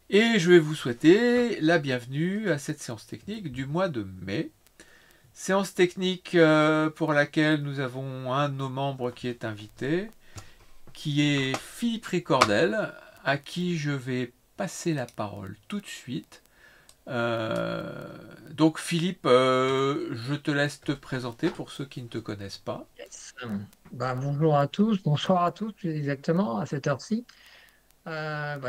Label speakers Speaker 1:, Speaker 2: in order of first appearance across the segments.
Speaker 1: Et je vais vous souhaiter la bienvenue à cette séance technique du mois de mai. Séance technique pour laquelle nous avons un de nos membres qui est invité, qui est Philippe Ricordel, à qui je vais passer la parole tout de suite. Donc Philippe, je te laisse te présenter pour ceux qui ne te connaissent pas.
Speaker 2: Yes. Bonjour à tous, bonsoir à tous, plus exactement, à cette heure-ci.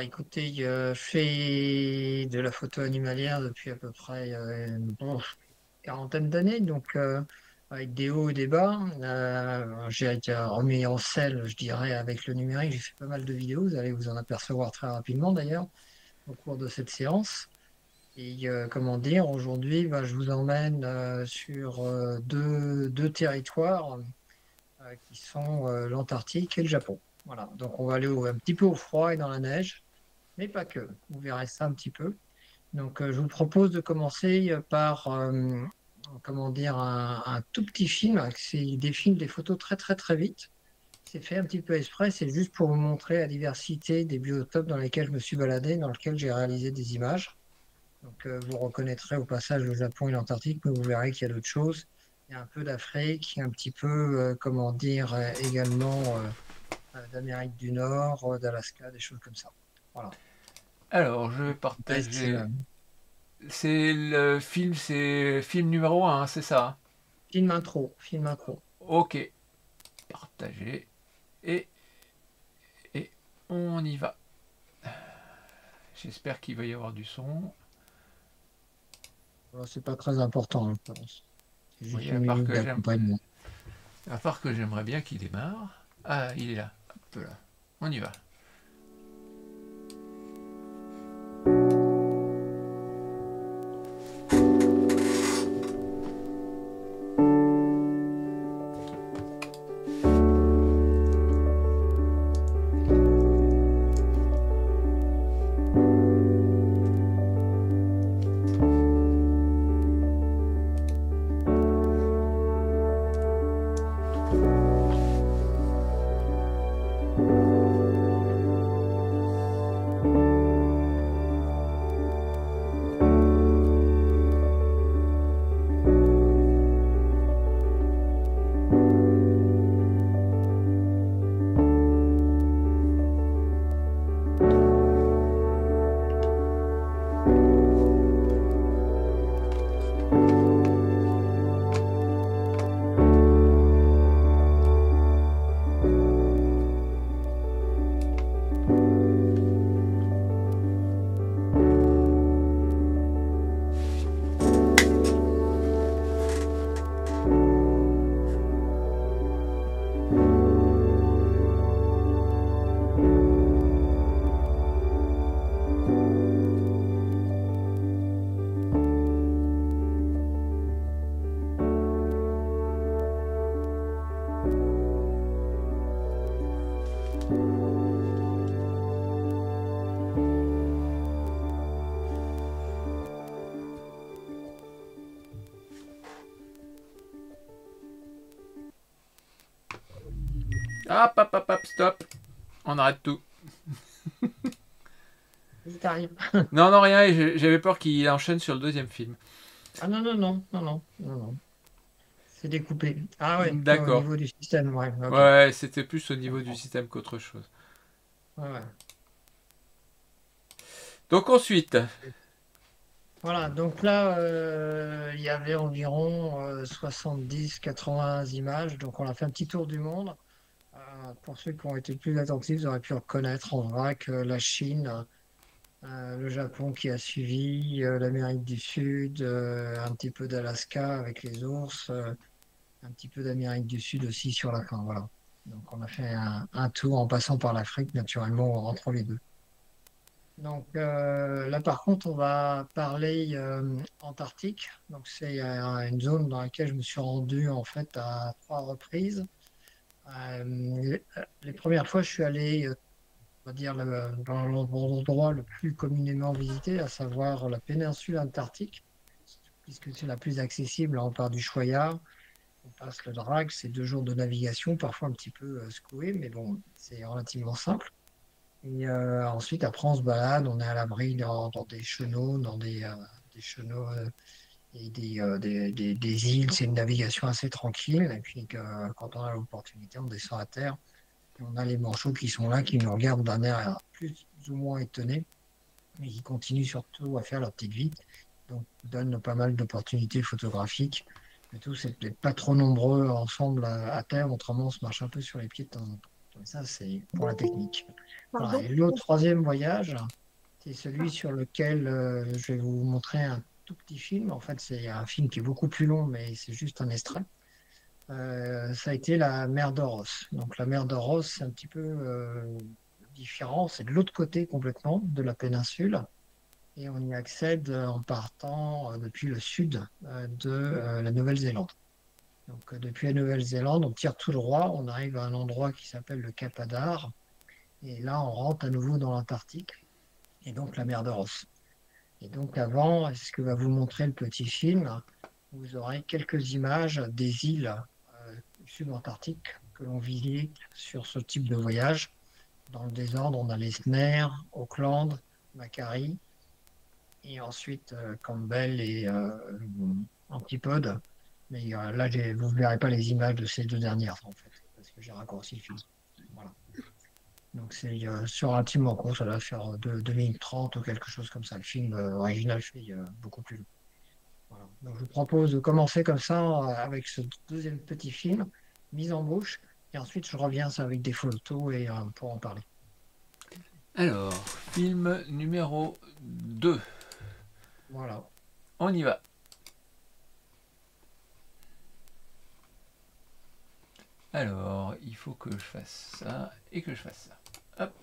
Speaker 2: Écoutez, je fais de la photo animalière depuis à peu près quarantaine d'années, avec des hauts et des bas. J'ai été remis en selle, je dirais, avec le numérique. J'ai fait pas mal de vidéos, vous allez vous en apercevoir très rapidement d'ailleurs au cours de cette séance. Comment dire, aujourd'hui, je vous emmène sur deux territoires qui sont l'Antarctique et le Japon. Voilà, donc on va aller un petit peu au froid et dans la neige, mais pas que. Vous verrez ça un petit peu. Je vous propose de commencer par, comment dire, un tout petit film. C'est des films, des photos très très très vite. C'est fait un petit peu exprès, c'est juste pour vous montrer la diversité des biotopes dans lesquels je me suis baladé, dans lesquels j'ai réalisé des images. Vous reconnaîtrez au passage le Japon et l'Antarctique, mais vous verrez qu'il y a d'autres choses. Il y a un peu d'Afrique, il y a un petit peu, comment dire, également d'Amérique du Nord, d'Alaska, des choses comme ça. Voilà.
Speaker 1: Alors, je vais
Speaker 2: Je vous laisse,
Speaker 1: partager. C'est le film, c'est film numéro un, c'est ça?
Speaker 2: film intro, film intro.
Speaker 1: Ok, partager. Et, et on y va. J'espère qu'il va y avoir du son.
Speaker 2: Voilà, c'est pas très important, je pense. C'est juste
Speaker 1: Oui,
Speaker 2: une minute d'accompagnement.
Speaker 1: à part que j'aimerais bien qu'il démarre. Ah, il est là. Hop là. On y va. Hop, hop, hop, hop, stop. On arrête tout.
Speaker 2: Il t'arrive.
Speaker 1: Non, non, rien. J'avais peur qu'il enchaîne sur le deuxième film.
Speaker 2: Ah non, non, non, non, non, non, non. C'est découpé. Ah ouais, ouais, au
Speaker 1: D'accord.
Speaker 2: niveau du système, ouais, ok.
Speaker 1: Ouais, c'était plus au
Speaker 2: Je
Speaker 1: niveau du
Speaker 2: comprends.
Speaker 1: système qu'autre chose.
Speaker 2: Ouais, ouais.
Speaker 1: Donc ensuite.
Speaker 2: Voilà, donc là, il y avait environ 70-80 images. Donc, on a fait un petit tour du monde. Pour ceux qui ont été plus attentifs, vous auraient pu reconnaître en vrac la Chine, le Japon qui a suivi, l'Amérique du Sud, un petit peu d'Alaska avec les ours, un petit peu d'Amérique du Sud aussi sur la fin. Voilà. Donc, on a fait un tour en passant par l'Afrique, naturellement, entre les deux. Là, par contre, on va parler Antarctique. Donc, c'est une zone dans laquelle je me suis rendu en fait à trois reprises. Les premières fois, je suis allé, on va dire, dans l'endroit le plus communément visité, à savoir la péninsule antarctique, puisque c'est la plus accessible. On part du Choya, on passe le Drac, c'est 2 jours de navigation, parfois un petit peu secoué, mais bon, c'est relativement simple. Et ensuite, après, on se balade, on est à l'abri dans des chenaux, des chenaux et des îles. C'est une navigation assez tranquille. Et puis, quand on a l'opportunité, on descend à terre. Et on a les manchots qui sont là, qui nous regardent d'un air plus ou moins étonné, mais qui continuent surtout à faire leur petite vie. Donc, donne pas mal d'opportunités photographiques. Mais tout, c'est peut-être pas trop nombreux ensemble à terre, autrement on se marche un peu sur les pieds de temps en temps. Donc ça, c'est pour la technique. Voilà.
Speaker 3: Pardon?
Speaker 2: Et le troisième voyage, c'est celui sur lequel je vais vous montrer un tout petit film. En fait, c'est un film qui est beaucoup plus long, mais c'est juste un extrait. Ça a été la mer d'Oros. Donc la mer d'Oros, c'est un petit peu différent. C'est de l'autre côté complètement de la péninsule. Et on y accède en partant depuis le sud de la Nouvelle-Zélande. Donc depuis la Nouvelle-Zélande, on tire tout droit, on arrive à un endroit qui s'appelle le Cap Adar. Et là, on rentre à nouveau dans l'Antarctique et donc la mer de Ross. Et donc avant, ce que va vous montrer le petit film, vous aurez quelques images des îles subantarctiques que l'on visite sur ce type de voyage. Dans le désordre, on a les Snare, Auckland, Macquarie, et ensuite Campbell et Antipode. Mais là, vous ne verrez pas les images de ces deux dernières, en fait, parce que j'ai raccourci le film. Voilà. Donc c'est sur un team en cours, ça doit faire 2 minutes 30 ou quelque chose comme ça. Le film original fait beaucoup plus long. Voilà. Donc je vous propose de commencer comme ça avec ce deuxième petit film, mise en bouche, et ensuite je reviens ça avec des photos et pour en parler.
Speaker 1: Alors, film numéro 2.
Speaker 2: Voilà.
Speaker 1: On y va. Alors, il faut que je fasse ça et que je fasse ça. Hop.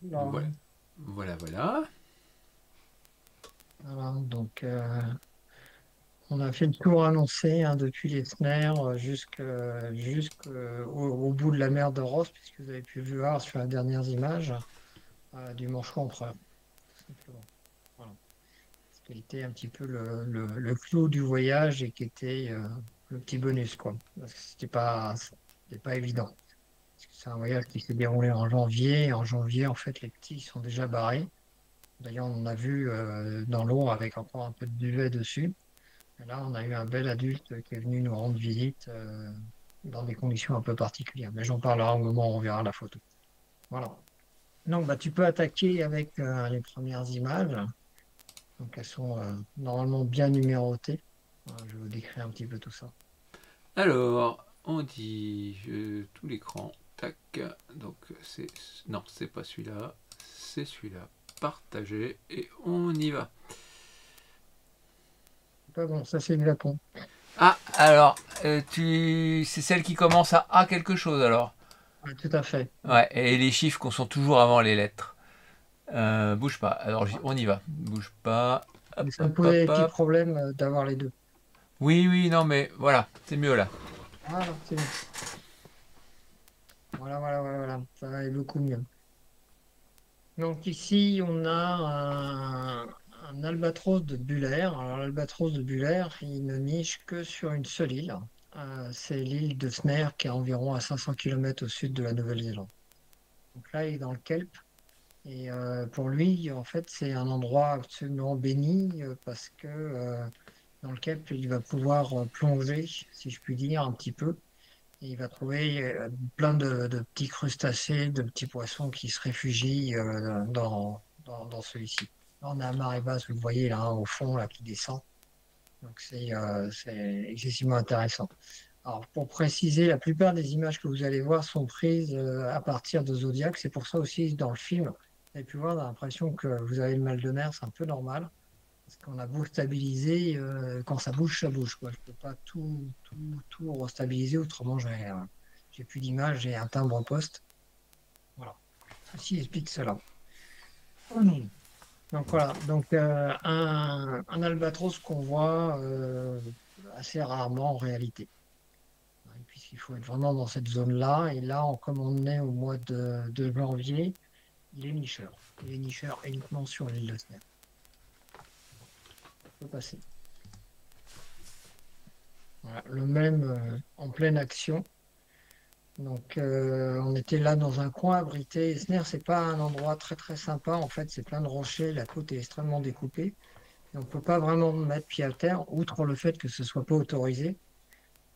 Speaker 1: Voilà, voilà, voilà.
Speaker 2: Voilà, donc On a fait le tour annoncé hein, depuis les SNER au bout de la mer de Ross, puisque vous avez pu voir sur les dernières images du Manchot empereur, tout simplement. Voilà. Ce qui était un petit peu le clou du voyage et qui était le petit bonus, quoi. Parce que c'était pas évident. Parce que c'est un voyage qui s'est déroulé en janvier. Et en janvier, en fait, les petits sont déjà barrés. D'ailleurs, on en a vu dans l'eau avec encore un peu de duvet dessus. Et là, on a eu un bel adulte qui est venu nous rendre visite dans des conditions un peu particulières. Mais j'en parlerai au moment où on verra la photo. Voilà. Donc, bah, tu peux attaquer avec les premières images. Donc, elles sont normalement bien numérotées. Voilà, je vais vous décrire un petit peu tout ça.
Speaker 1: Alors, on dit tout l'écran. Tac. Donc, c'est. Non, c'est pas celui-là. C'est celui-là. Partager. Et on y va.
Speaker 2: Pas bon, ça c'est le Japon.
Speaker 1: Ah, alors, c'est celle qui commence à A quelque chose alors.
Speaker 2: Ouais, tout à fait. Ouais.
Speaker 1: Ouais, et les chiffres qu'on sont toujours avant les lettres. Bouge pas. Alors, on y va. Bouge pas. Hop,
Speaker 2: Mais ça me
Speaker 1: hop,
Speaker 2: posait
Speaker 1: hop,
Speaker 2: des petits
Speaker 1: hop.
Speaker 2: problèmes d'avoir les deux.
Speaker 1: Oui, oui, non, mais voilà, c'est mieux là.
Speaker 2: Voilà, c'est bon. Voilà. Ça va aller beaucoup mieux. Donc ici, on a un albatros de Buller. Alors l'albatros de Buller, il ne niche que sur une seule île. C'est l'île de Sner qui est environ à 500 km au sud de la Nouvelle-Zélande. Donc là, il est dans le Kelp. Et pour lui, en fait, c'est un endroit absolument béni parce que dans le Kelp, il va pouvoir plonger, si je puis dire, un petit peu. Et il va trouver plein de petits crustacés, de petits poissons qui se réfugient dans celui-ci. Là, on a la marée basse, vous le voyez là, hein, au fond, là, qui descend. Donc c'est excessivement intéressant. Alors, pour préciser, la plupart des images que vous allez voir sont prises à partir de Zodiac. C'est pour ça aussi, dans le film, vous avez pu voir, on a l'impression que vous avez le mal de mer, c'est un peu normal. Parce qu'on a beau stabiliser, quand ça bouge, ça bouge, quoi. Je peux pas tout restabiliser, autrement j'ai plus d'image, j'ai un timbre poste. Voilà. Ceci explique cela. Mhm. Donc voilà, donc un albatros qu'on voit assez rarement en réalité. Ouais, puisqu'il faut être vraiment dans cette zone-là. Et là, comme on est au mois de janvier, il est nicheur. Il est nicheur uniquement sur l'île de Sner. On peut passer. Voilà, le même en pleine action. Donc, on était là dans un coin abrité. Esner, c'est pas un endroit très très sympa. En fait, c'est plein de rochers. La côte est extrêmement découpée. Et on ne peut pas vraiment mettre pied à terre, outre le fait que ce soit pas autorisé.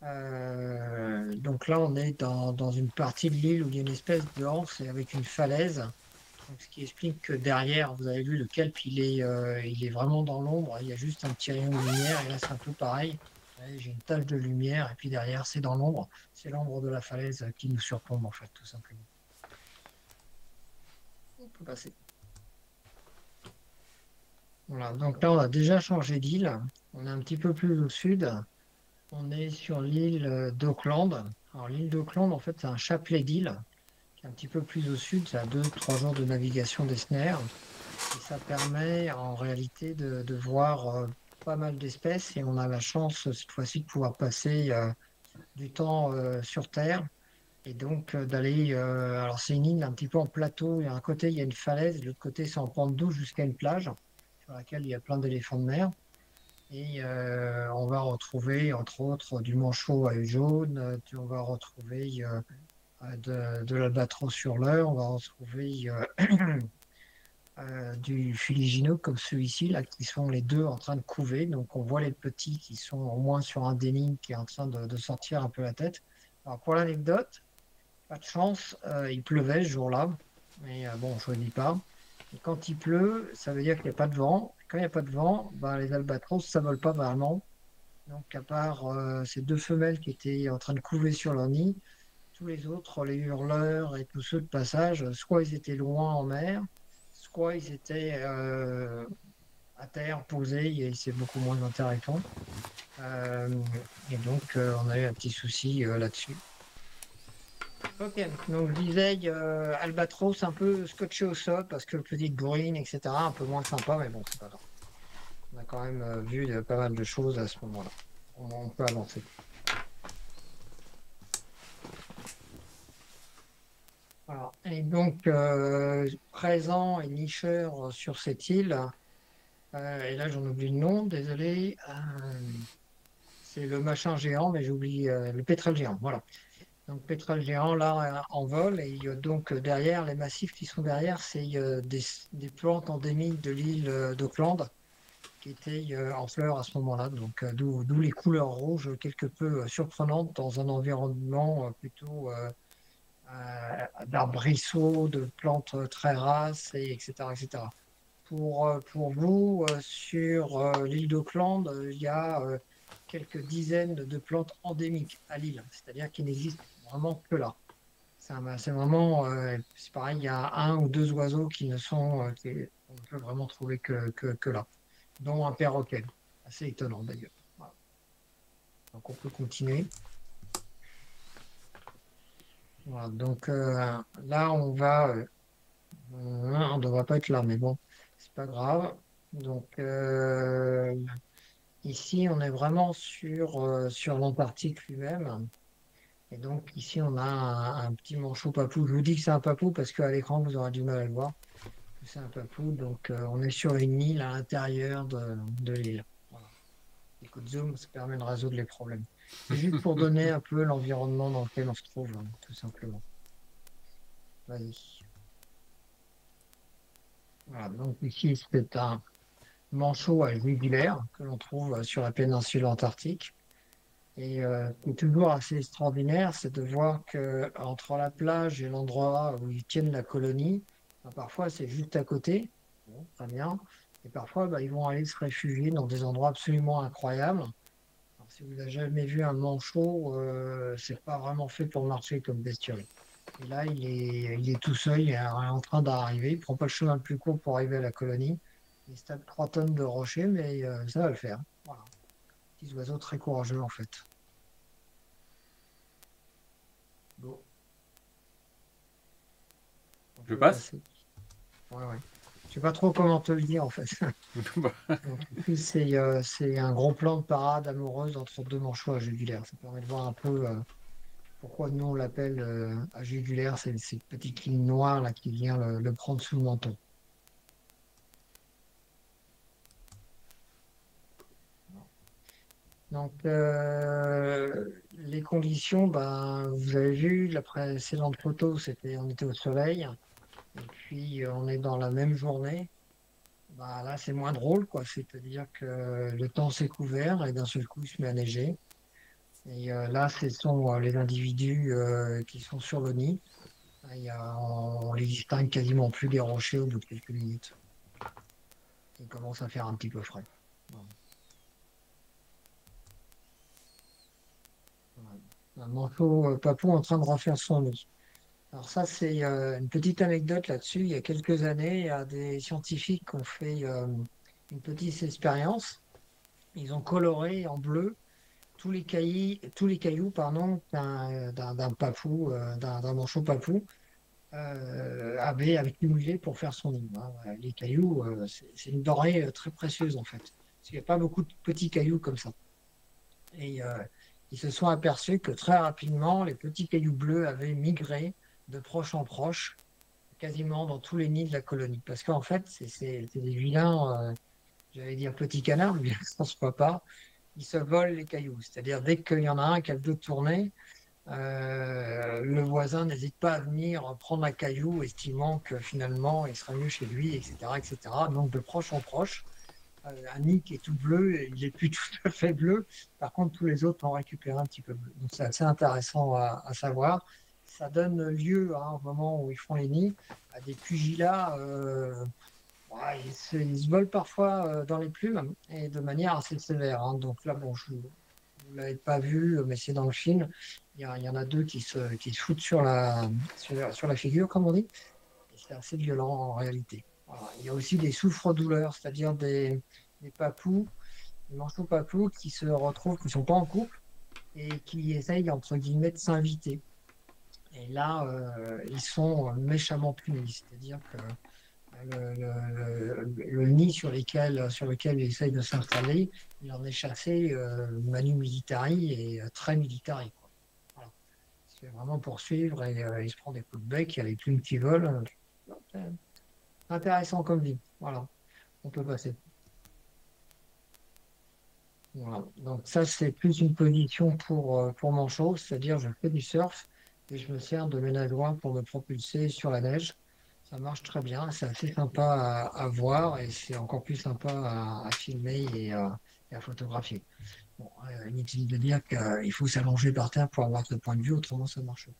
Speaker 2: Donc là, on est dans une partie de l'île où il y a une espèce de anse et avec une falaise. Donc, ce qui explique que derrière, vous avez vu, le kelp, il est vraiment dans l'ombre. Il y a juste un petit rayon de lumière. Et là, c'est un peu pareil. Vous voyez, j'ai une tache de lumière. Et puis derrière, c'est dans l'ombre. C'est l'ombre de la falaise qui nous surplombe, en fait, tout simplement. On peut passer. Voilà. Donc là, on a déjà changé d'île. On est un petit peu plus au sud. On est sur l'île d'Auckland. Alors, l'île d'Auckland, en fait, c'est un chapelet d'îles qui est un petit peu plus au sud. C'est à 2, 3 jours de navigation d'Esner. Et ça permet en réalité de voir pas mal d'espèces et on a la chance cette fois-ci de pouvoir passer du temps sur Terre et donc d'aller. Alors c'est une île un petit peu en plateau et à un côté il y a une falaise, de l'autre côté c'est en pente douce jusqu'à une plage sur laquelle il y a plein d'éléphants de mer. Et on va retrouver entre autres du manchot à œil jaune, on va retrouver de l'albatros sur l'heure, on va retrouver du fuligino comme celui-ci, là, qui sont les deux en train de couver. Donc on voit les petits qui sont au moins sur un dénigne qui est en train de sortir un peu la tête. Alors pour l'anecdote, pas de chance, il pleuvait ce jour-là, mais bon, je ne dis pas. Et quand il pleut, ça veut dire qu'il n'y a pas de vent. Quand il n'y a pas de vent, ben, les albatros, ça ne vole pas vraiment. Donc à part ces deux femelles qui étaient en train de couver sur leur nid, tous les autres, les hurleurs et tous ceux de passage, soit ils étaient loin en mer, soit ils étaient à terre, posés, et c'est beaucoup moins intéressant. Euh, et donc, on a eu un petit souci là-dessus. Ok, donc je disais Albatros un peu scotché au sol parce que le petit green, etc., un peu moins sympa, mais bon, c'est pas grave. On a quand même vu pas mal de choses à ce moment-là. On peut avancer. Voilà. Et donc, présent et nicheur sur cette île, et là j'en oublie le nom, désolé, c'est le machin géant, mais j'oublie le pétrole géant. Voilà. Donc, pétrole géant, là, en vol, et donc derrière, les massifs qui sont derrière, c'est des plantes endémiques de l'île d'Auckland qui étaient en fleurs à ce moment-là. Donc, d'où les couleurs rouges quelque peu surprenantes dans un environnement plutôt d'arbrisseaux, de plantes très rasses, et etc., etc. Pour vous, sur l'île d'Auckland, il y a quelques dizaines de plantes endémiques à l'île, c'est-à-dire qui n'existent vraiment que là. C'est vraiment, c'est pareil, il y a un ou deux oiseaux qui ne sont, on ne peut vraiment trouver que là, dont un perroquet, assez étonnant d'ailleurs. Voilà. Donc on peut continuer. Voilà, donc là, on ne devrait pas être là, mais bon, c'est pas grave. Donc ici, on est vraiment sur l'Antarctique lui-même. Et donc ici, on a un petit manchot papou. Je vous dis que c'est un papou parce qu'à l'écran, vous aurez du mal à le voir. C'est un papou. Donc on est sur une île à l'intérieur de l'île. Voilà. Les coups de zoom, ça permet de résoudre les problèmes. C'est juste pour donner un peu l'environnement dans lequel on se trouve, hein, tout simplement. Vas-y. Voilà, donc ici, c'est un manchot à jugulaire que l'on trouve sur la péninsule antarctique. Et ce qui est toujours assez extraordinaire, c'est de voir que entre la plage et l'endroit où ils tiennent la colonie, ben, parfois c'est juste à côté, bon, très bien, et parfois ben, ils vont aller se réfugier dans des endroits absolument incroyables. Alors, si vous n'avez jamais vu un manchot, c'est pas vraiment fait pour marcher comme bestiole. Et là, il est tout seul, il est en train d'arriver, il prend pas le chemin le plus court pour arriver à la colonie. Il se tape 3 tonnes de rochers, mais ça va le faire. Voilà. Petits oiseaux très courageux en fait. Bon. On
Speaker 1: Je
Speaker 2: peut
Speaker 1: passe?
Speaker 2: passer. Ouais, ouais. Je sais pas trop comment te le dire en fait. Donc, ici, c'est un gros plan de parade amoureuse entre deux manchots à jugulaire. Ça permet de voir un peu pourquoi nous on l'appelle à jugulaire. C'est cette petite ligne noire là qui vient le prendre sous le menton. Donc, les conditions, ben, vous avez vu la précédente photo, on était au soleil. Et puis, on est dans la même journée. Bah, là, c'est moins drôle, quoi. C'est-à-dire que le temps s'est couvert et d'un seul coup, il se met à neiger. Et là, ce sont les individus qui sont sur le nid. On les distingue quasiment plus des rochers au bout de quelques minutes. Il commence à faire un petit peu frais. Voilà. Voilà. Un manchot papou en train de refaire son nid. Alors ça, c'est une petite anecdote là-dessus. Il y a quelques années, il y a des scientifiques qui ont fait une petite expérience. Ils ont coloré en bleu tous les cailloux pardon, d'un papou, d'un manchot papou, avaient accumulé pour faire son nid, hein. Les cailloux, c'est une denrée très précieuse en fait. Parce qu'il n'y a pas beaucoup de petits cailloux comme ça. Et ils se sont aperçus que très rapidement, les petits cailloux bleus avaient migré de proche en proche, quasiment dans tous les nids de la colonie. Parce qu'en fait, c'est des vilains, j'allais dire petits canards, mais ça ne se voit pas. Ils se volent les cailloux. C'est-à-dire, dès qu'il y en a un qui a le dos tourné, le voisin n'hésite pas à venir prendre un caillou, estimant que finalement, il sera mieux chez lui, etc., etc. Donc, de proche en proche, un nid qui est tout bleu, il n'est plus tout à fait bleu. Par contre, tous les autres ont récupéré un petit peu bleu. Donc, c'est assez intéressant à savoir. Ça donne lieu, hein, au moment où ils font les nids, à des pugilats. Ouais, ils se volent parfois dans les plumes et de manière assez sévère, hein. Donc là, bon, vous ne l'avez pas vu, mais c'est dans le film. Il y en a deux qui se foutent sur la figure, comme on dit. Et c'est assez violent en réalité. Voilà. Il y a aussi des souffres-douleurs, c'est-à-dire des papous, des manchots papous qui se retrouvent, qui ne sont pas en couple et qui essayent, entre guillemets, de s'inviter. Et là, ils sont méchamment punis. C'est-à-dire que le nid sur lequel il essaye de s'installer, il en est chassé manu militari et très militari, quoi. Voilà. C'est vraiment poursuivre et il se prend des coups de bec, il y a les plumes qui volent. C'est intéressant comme vie. Voilà, on peut passer. Voilà. Donc ça, c'est plus une position pour manchot, c'est-à-dire je fais du surf et je me sers de mes nageoires pour me propulser sur la neige. Ça marche très bien, c'est assez sympa à voir et c'est encore plus sympa à filmer et à photographier. Bon, inutile de dire qu'il faut s'allonger par terre pour avoir ce point de vue, autrement ça marche pas.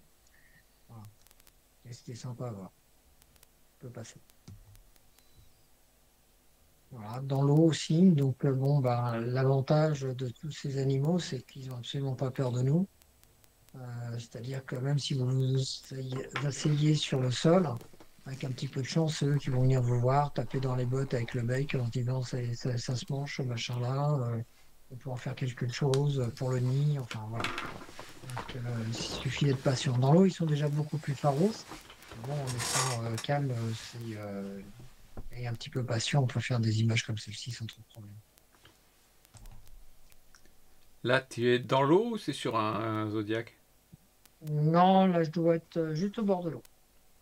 Speaker 2: Voilà. Et c'était sympa à voir. On peut passer. Voilà. Dans l'eau aussi, donc bon, bah, l'avantage de tous ces animaux, c'est qu'ils n'ont absolument pas peur de nous. C'est-à-dire que même si vous vous asseyez sur le sol, avec un petit peu de chance, c'est eux qui vont venir vous voir, taper dans les bottes avec le bec en se disant ça se mange, ce machin-là, on peut en faire quelque chose pour le nid, enfin voilà. Donc, il suffit d'être patient. Dans l'eau, ils sont déjà beaucoup plus farouches. Mais bon, en étant calme et un petit peu patient, on peut faire des images comme celle-ci sans trop de problème.
Speaker 1: Là, tu es dans l'eau ou c'est sur un Zodiac?
Speaker 2: Non, là, je dois être juste au bord de l'eau,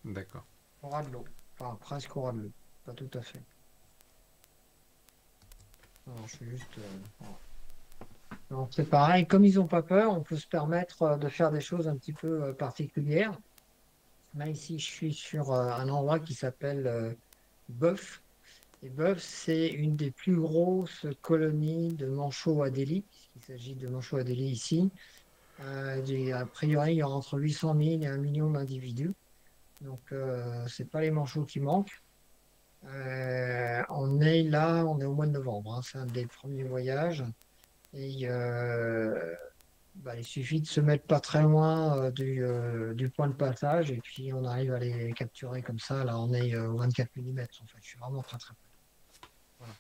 Speaker 1: D'accord.
Speaker 2: au ras de l'eau. Enfin, presque au ras de l'eau, pas tout à fait. Non, je suis juste. Voilà. Donc, c'est pareil, comme ils n'ont pas peur, on peut se permettre de faire des choses un petit peu particulières. Là, ici, je suis sur un endroit qui s'appelle Bœuf. Et Bœuf, c'est une des plus grosses colonies de manchots adélie, puisqu'il s'agit de manchots adélie ici. A priori, il y aura entre 800 000 et 1 million d'individus. Donc, c'est pas les manchots qui manquent. On est là, on est au mois de novembre, hein, c'est un des premiers voyages. Et bah, il suffit de se mettre pas très loin du point de passage et puis on arrive à les capturer comme ça. Là, on est au 24 mm en fait. Je suis vraiment très très près. Voilà,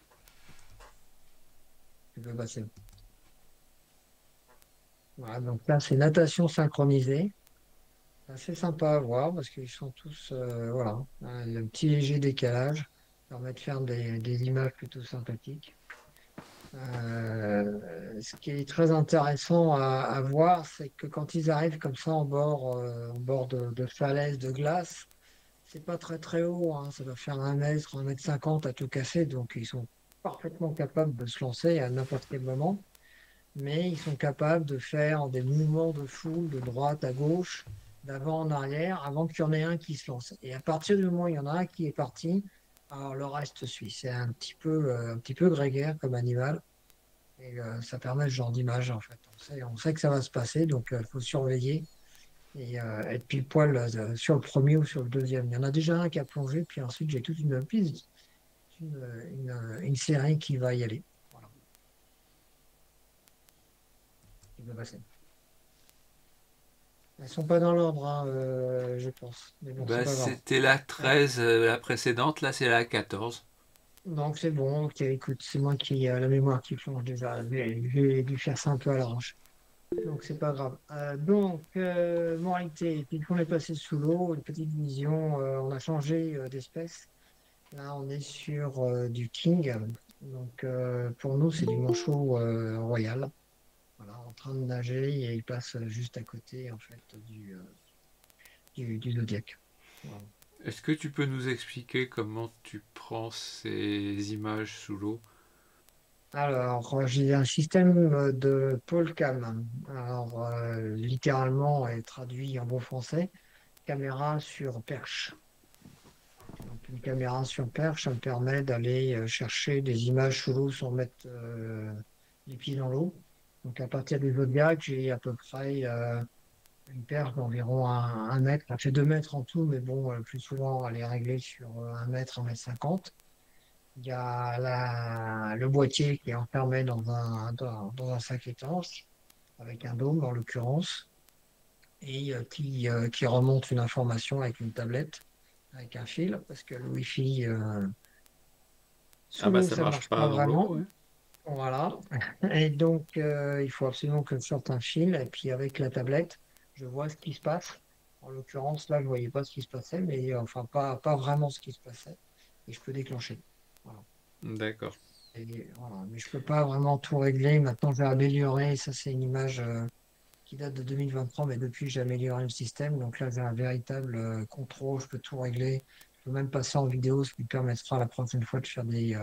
Speaker 2: je peux passer. Voilà, donc là, c'est natation synchronisée. C'est assez sympa à voir parce qu'ils sont tous, voilà, un petit léger décalage. Ça permet de faire des images plutôt sympathiques. Ce qui est très intéressant à voir, c'est que quand ils arrivent comme ça en bord de falaise de glace, c'est pas très très haut, hein, ça doit faire 1 mètre, 1 m 50 à tout casser, donc ils sont parfaitement capables de se lancer à n'importe quel moment, mais ils sont capables de faire des mouvements de foule de droite à gauche, d'avant en arrière, avant qu'il y en ait un qui se lance. Et à partir du moment où il y en a un qui est parti, alors le reste suit. C'est un petit peu grégaire comme animal. Et ça permet ce genre d'image, en fait. On sait que ça va se passer, donc il faut surveiller et être pile poil sur le premier ou sur le deuxième. Il y en a déjà un qui a plongé, puis ensuite j'ai toute une piste, une série qui va y aller. Voilà, qui va passer. Elles sont pas dans l'ordre, hein, je pense. Mais bon, c'est
Speaker 1: Bah,
Speaker 2: pas grave.
Speaker 1: c'était la
Speaker 2: Ouais.
Speaker 1: 13, la précédente, là c'est la 14.
Speaker 2: Donc c'est bon, ok, écoute, c'est moi qui ai la mémoire qui plonge déjà. J'ai dû faire ça un peu à l'arrache. Donc, c'est pas grave. Moralité, puisqu'on est passé sous l'eau, une petite vision, on a changé d'espèce. Là, on est sur du king. Donc, pour nous, c'est du manchot royal. Voilà, en train de nager et il passe juste à côté, en fait, du zodiaque. Voilà.
Speaker 1: Est-ce que tu peux nous expliquer comment tu prends ces images sous l'eau?
Speaker 2: Alors, j'ai un système de pole cam. Alors, littéralement, et traduit en bon français, caméra sur perche. Donc, une caméra sur perche, ça me permet d'aller chercher des images sous l'eau sans mettre les pieds dans l'eau. Donc, à partir du Zodiac, j'ai à peu près une perche d'environ 1 mètre. Ça fait 2 mètres en tout, mais bon, plus souvent, elle est réglée sur 1 mètre, 1 m 50. Il y a le boîtier qui est enfermé dans un sac étanche, avec un dôme en l'occurrence, et qui remonte une information avec une tablette, avec un fil, parce que le Wi-Fi
Speaker 1: Ah
Speaker 2: sous
Speaker 1: bah
Speaker 2: l'eau,
Speaker 1: ça
Speaker 2: ça ne
Speaker 1: marche
Speaker 2: marche
Speaker 1: pas
Speaker 2: pas
Speaker 1: dans l'eau,
Speaker 2: vraiment.
Speaker 1: ouais.
Speaker 2: Voilà. Et donc, il faut absolument que je sorte un fil. Et puis, avec la tablette, je vois ce qui se passe. En l'occurrence, là, je ne voyais pas ce qui se passait, mais enfin, pas vraiment ce qui se passait. et je peux déclencher. Voilà.
Speaker 1: D'accord.
Speaker 2: Et, voilà. Mais je peux pas vraiment tout régler. Maintenant, j'ai amélioré. Ça, c'est une image qui date de 2023, mais depuis, j'ai amélioré le système. Donc là, j'ai un véritable contrôle. Je peux tout régler. Je peux même passer en vidéo, ce qui me permettra la prochaine fois de faire des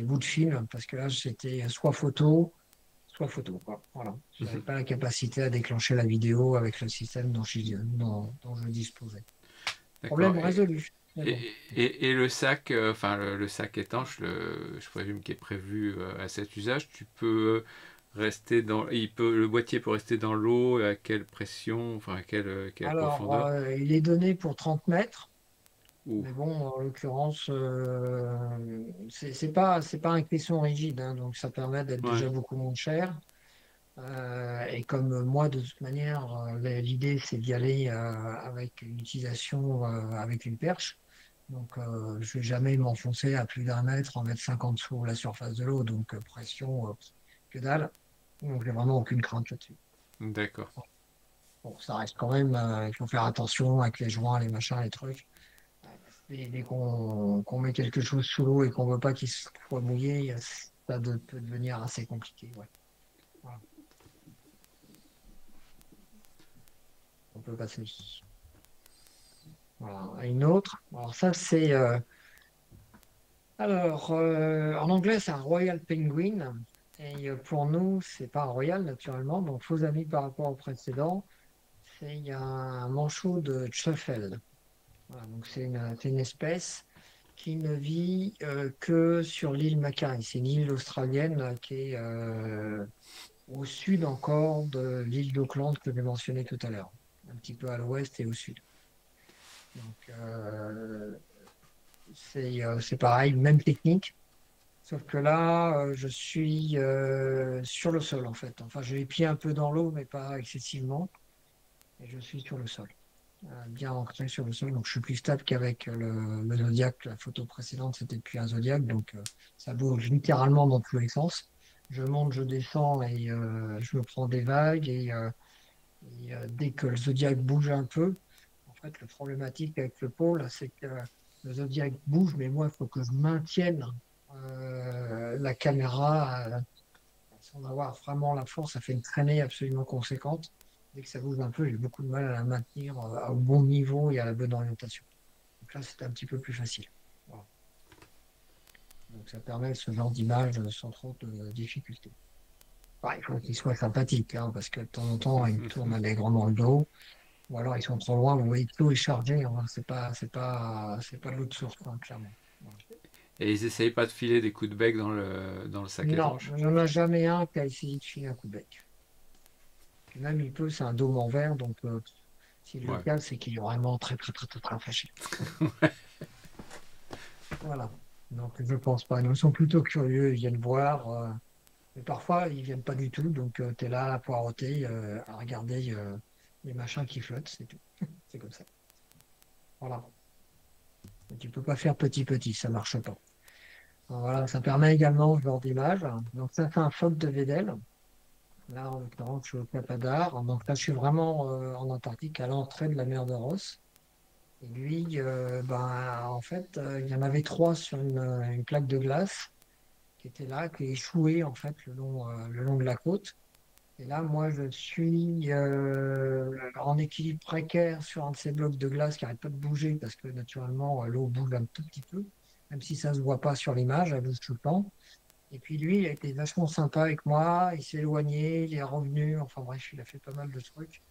Speaker 2: bouts de film, parce que là, c'était soit photo, quoi. Voilà. Je n'avais pas la capacité à déclencher la vidéo avec le système dont je disposais.
Speaker 1: D'accord.
Speaker 2: Problème résolu. Mais
Speaker 1: Et,
Speaker 2: bon.
Speaker 1: et le sac, enfin le sac étanche, je présume qu'il est prévu à cet usage, tu peux rester dans, le boîtier peut rester dans l'eau, à quelle pression, enfin quelle
Speaker 2: Alors,
Speaker 1: profondeur?
Speaker 2: il est donné pour 30 mètres,
Speaker 1: Ou,
Speaker 2: mais bon, en l'occurrence, c'est pas un caisson rigide, hein, donc ça permet d'être
Speaker 1: ouais,
Speaker 2: déjà beaucoup moins cher. Et comme moi, de toute manière, l'idée, c'est d'y aller avec une utilisation avec une perche. Donc, je vais jamais m'enfoncer à plus d'un mètre, en mètre 50 sous la surface de l'eau. Donc, pression, que dalle. Donc, j'ai vraiment aucune crainte là-dessus.
Speaker 1: d'accord,
Speaker 2: Bon, ça reste quand même, il faut faire attention avec les joints, les machins, les trucs. Dès qu'on met quelque chose sous l'eau et qu'on veut pas qu'il soit mouillé, peut devenir assez compliqué. Ouais. Voilà. On peut passer. Voilà. Une autre. Alors ça, c'est en anglais, c'est un Royal Penguin. Et pour nous, c'est pas un Royal, naturellement. Donc, faux amis par rapport au précédent. C'est un manchot de truffle. Voilà, donc, c'est une espèce qui ne vit que sur l'île Macquarie. C'est une île australienne qui est au sud encore de l'île d'Auckland que j'ai mentionné tout à l'heure. Un petit peu à l'ouest et au sud. Donc, c'est pareil, même technique. Sauf que là, je suis sur le sol, en fait. Enfin, j'ai les pieds un peu dans l'eau, mais pas excessivement. Et je suis sur le sol, bien ancré sur le sol. Donc, je suis plus stable qu'avec le Zodiac. La photo précédente, c'était depuis un Zodiac. Donc, ça bouge littéralement dans tous les sens. Je monte, je descends et je me prends des vagues. Et dès que le Zodiac bouge un peu, en fait, le problématique avec le pôle, c'est que le Zodiac bouge, mais moi, il faut que je maintienne la caméra sans avoir vraiment la force. Ça fait une traînée absolument conséquente. Dès que ça bouge un peu, j'ai beaucoup de mal à la maintenir au bon niveau et à la bonne orientation. Donc là, c'est un petit peu plus facile. Voilà. Donc ça permet ce genre d'image sans trop de difficultés. Bah, il faut qu'il soit sympathique, hein, parce que de temps en temps, il me tourne allègrement le dos. Ou alors ils sont trop loin, vous voyez que l'eau est chargée, hein, c'est pas de l'eau de source, hein, clairement. Voilà.
Speaker 1: et ils essayent pas de filer des coups de bec dans le sac
Speaker 2: Non,
Speaker 1: étanche?
Speaker 2: il n'y en a jamais un qui a essayé de filer un coup de bec. Puis même il peut, c'est un dôme en verre, donc s'il le
Speaker 1: Ouais.
Speaker 2: cale, c'est qu'il est vraiment très très très très, très fâché. Voilà. Donc je pense pas. Ils sont plutôt curieux, ils viennent voir, mais parfois ils viennent pas du tout, donc tu es là à poireauter, à regarder les machins qui flottent, c'est tout. C'est comme ça. Voilà. Mais tu peux pas faire petit petit, ça marche pas. Alors voilà, ça permet également ce genre d'image. Donc ça, c'est un phoque de Weddell. Là, en l'occurrence, je suis au Cap Adar. Donc là, je suis vraiment en Antarctique, à l'entrée de la mer de Ross. Et lui, ben, en fait, il y en avait trois sur une plaque de glace qui était là, qui échouait en fait le long de la côte. Et là, moi, je suis en équilibre précaire sur un de ces blocs de glace qui n'arrête pas de bouger parce que naturellement, l'eau bouge un tout petit peu, même si ça ne se voit pas sur l'image, elle bouge tout le temps. Et puis lui, il a été vachement sympa avec moi, il s'est éloigné, il est revenu, enfin bref, il a fait pas mal de trucs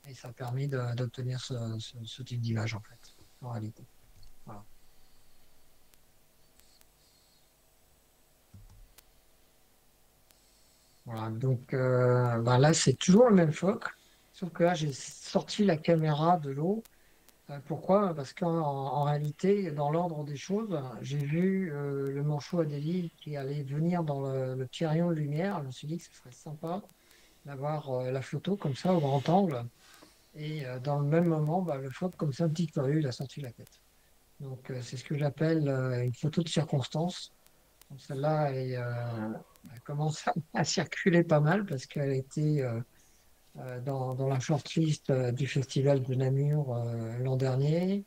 Speaker 2: et ça a permis d'obtenir ce type d'image en fait, en réalité. Voilà. Voilà, donc ben là, c'est toujours le même phoque, sauf que là, j'ai sorti la caméra de l'eau. Pourquoi? Parce en réalité, dans l'ordre des choses, j'ai vu le manchot Adélie qui allait venir dans le petit rayon de lumière. Je me suis dit que ce serait sympa d'avoir la photo comme ça au grand angle. Et dans le même moment, bah, le phoque, comme ça, un petit curieux, il a sorti la tête. Donc, c'est ce que j'appelle une photo de circonstance. Donc, celle-là, elle commence à circuler pas mal parce qu'elle a été dans la shortlist du Festival de Namur l'an dernier.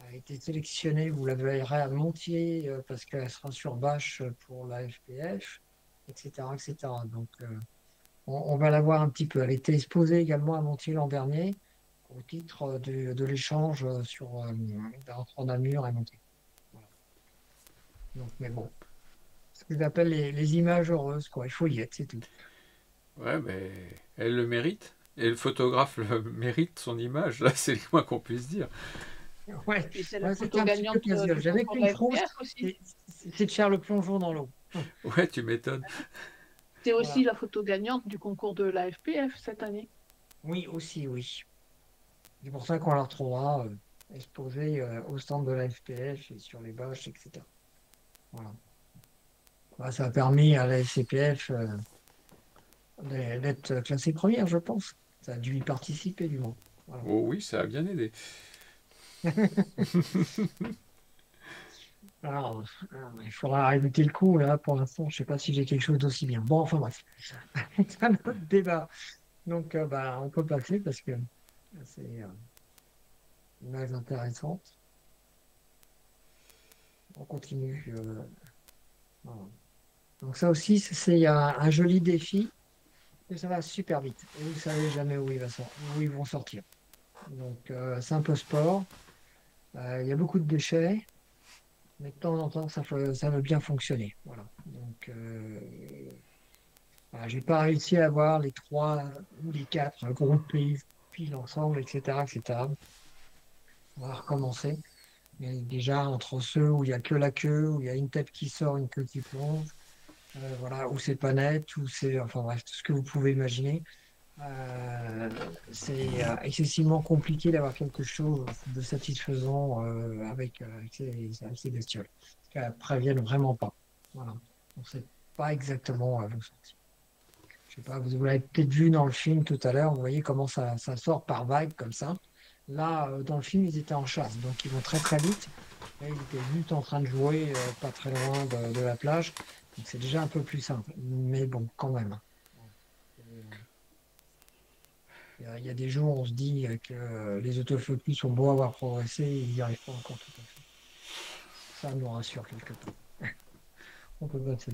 Speaker 2: a été sélectionnée, vous la verrez à Montier parce qu'elle sera sur bâche pour la FPF, etc., etc. Donc, on va la voir un petit peu. Elle était exposée également à Montier l'an dernier au titre de l'échange entre Namur et Montier. Voilà. Donc, mais bon, ce que j'appelle les images heureuses, quoi. Il faut y être, c'est tout.
Speaker 1: Ouais, mais elle le mérite. Et le photographe le mérite son image. Là, c'est le moins qu'on puisse dire.
Speaker 2: Ouais,
Speaker 3: Puis c'est la
Speaker 2: ouais, c'était
Speaker 3: photo
Speaker 2: un petit peu
Speaker 3: gagnante
Speaker 2: casse-gueule.
Speaker 3: du
Speaker 2: J'avais
Speaker 3: concours de
Speaker 2: qu'une
Speaker 3: la
Speaker 2: frousse,
Speaker 3: FPF aussi.
Speaker 2: c'est de faire le plongeon dans l'eau.
Speaker 1: Ouais, tu m'étonnes.
Speaker 3: C'est aussi
Speaker 2: Voilà.
Speaker 3: la photo gagnante du concours de la FPF cette année.
Speaker 2: Oui, aussi, oui. C'est pour ça qu'on la retrouvera exposée au stand de la FPF et sur les bâches, etc. Voilà. Bah, ça a permis à la FCPF d'être classée première, je pense. Ça a dû y participer, du moins. Voilà.
Speaker 1: Oh oui, ça a bien aidé.
Speaker 2: Alors, il faudra arrêter le coup, là, pour l'instant, je ne sais pas si j'ai quelque chose d'aussi bien. Bon, enfin bref, c'est un autre débat. Donc, bah, on peut passer parce que c'est une image intéressante. On continue. Voilà. Donc ça aussi, c'est un joli défi, et ça va super vite. Et vous ne savez jamais où ils vont sortir. Donc, c'est un peu sport. Il y a beaucoup de déchets, mais de temps en temps, ça veut bien fonctionner. Voilà. Donc, voilà, j'ai pas réussi à avoir les trois ou les quatre groupes pile ensemble, etc., etc. On va recommencer. Mais déjà, entre ceux où il n'y a que la queue, où il y a une tête qui sort, une queue qui plonge, voilà, où c'est pas net, où c'est, enfin bref, tout ce que vous pouvez imaginer. C'est excessivement compliqué d'avoir quelque chose de satisfaisant avec ces bestioles. Parce qu'elles préviennent vraiment pas. Voilà. On ne sait pas exactement où sortir. Je sais pas, vous l'avez peut-être vu dans le film tout à l'heure, vous voyez comment ça sort par vague comme ça. Là, dans le film, ils étaient en chasse, donc ils vont très très vite. Là, ils étaient juste en train de jouer pas très loin de la plage. Donc c'est déjà un peu plus simple. Mais bon, quand même. Il y a des jours où on se dit que les autofocus ont beau avoir progressé, ils n'y arrivent pas encore tout à fait. Ça nous rassure quelque peu. On peut passer.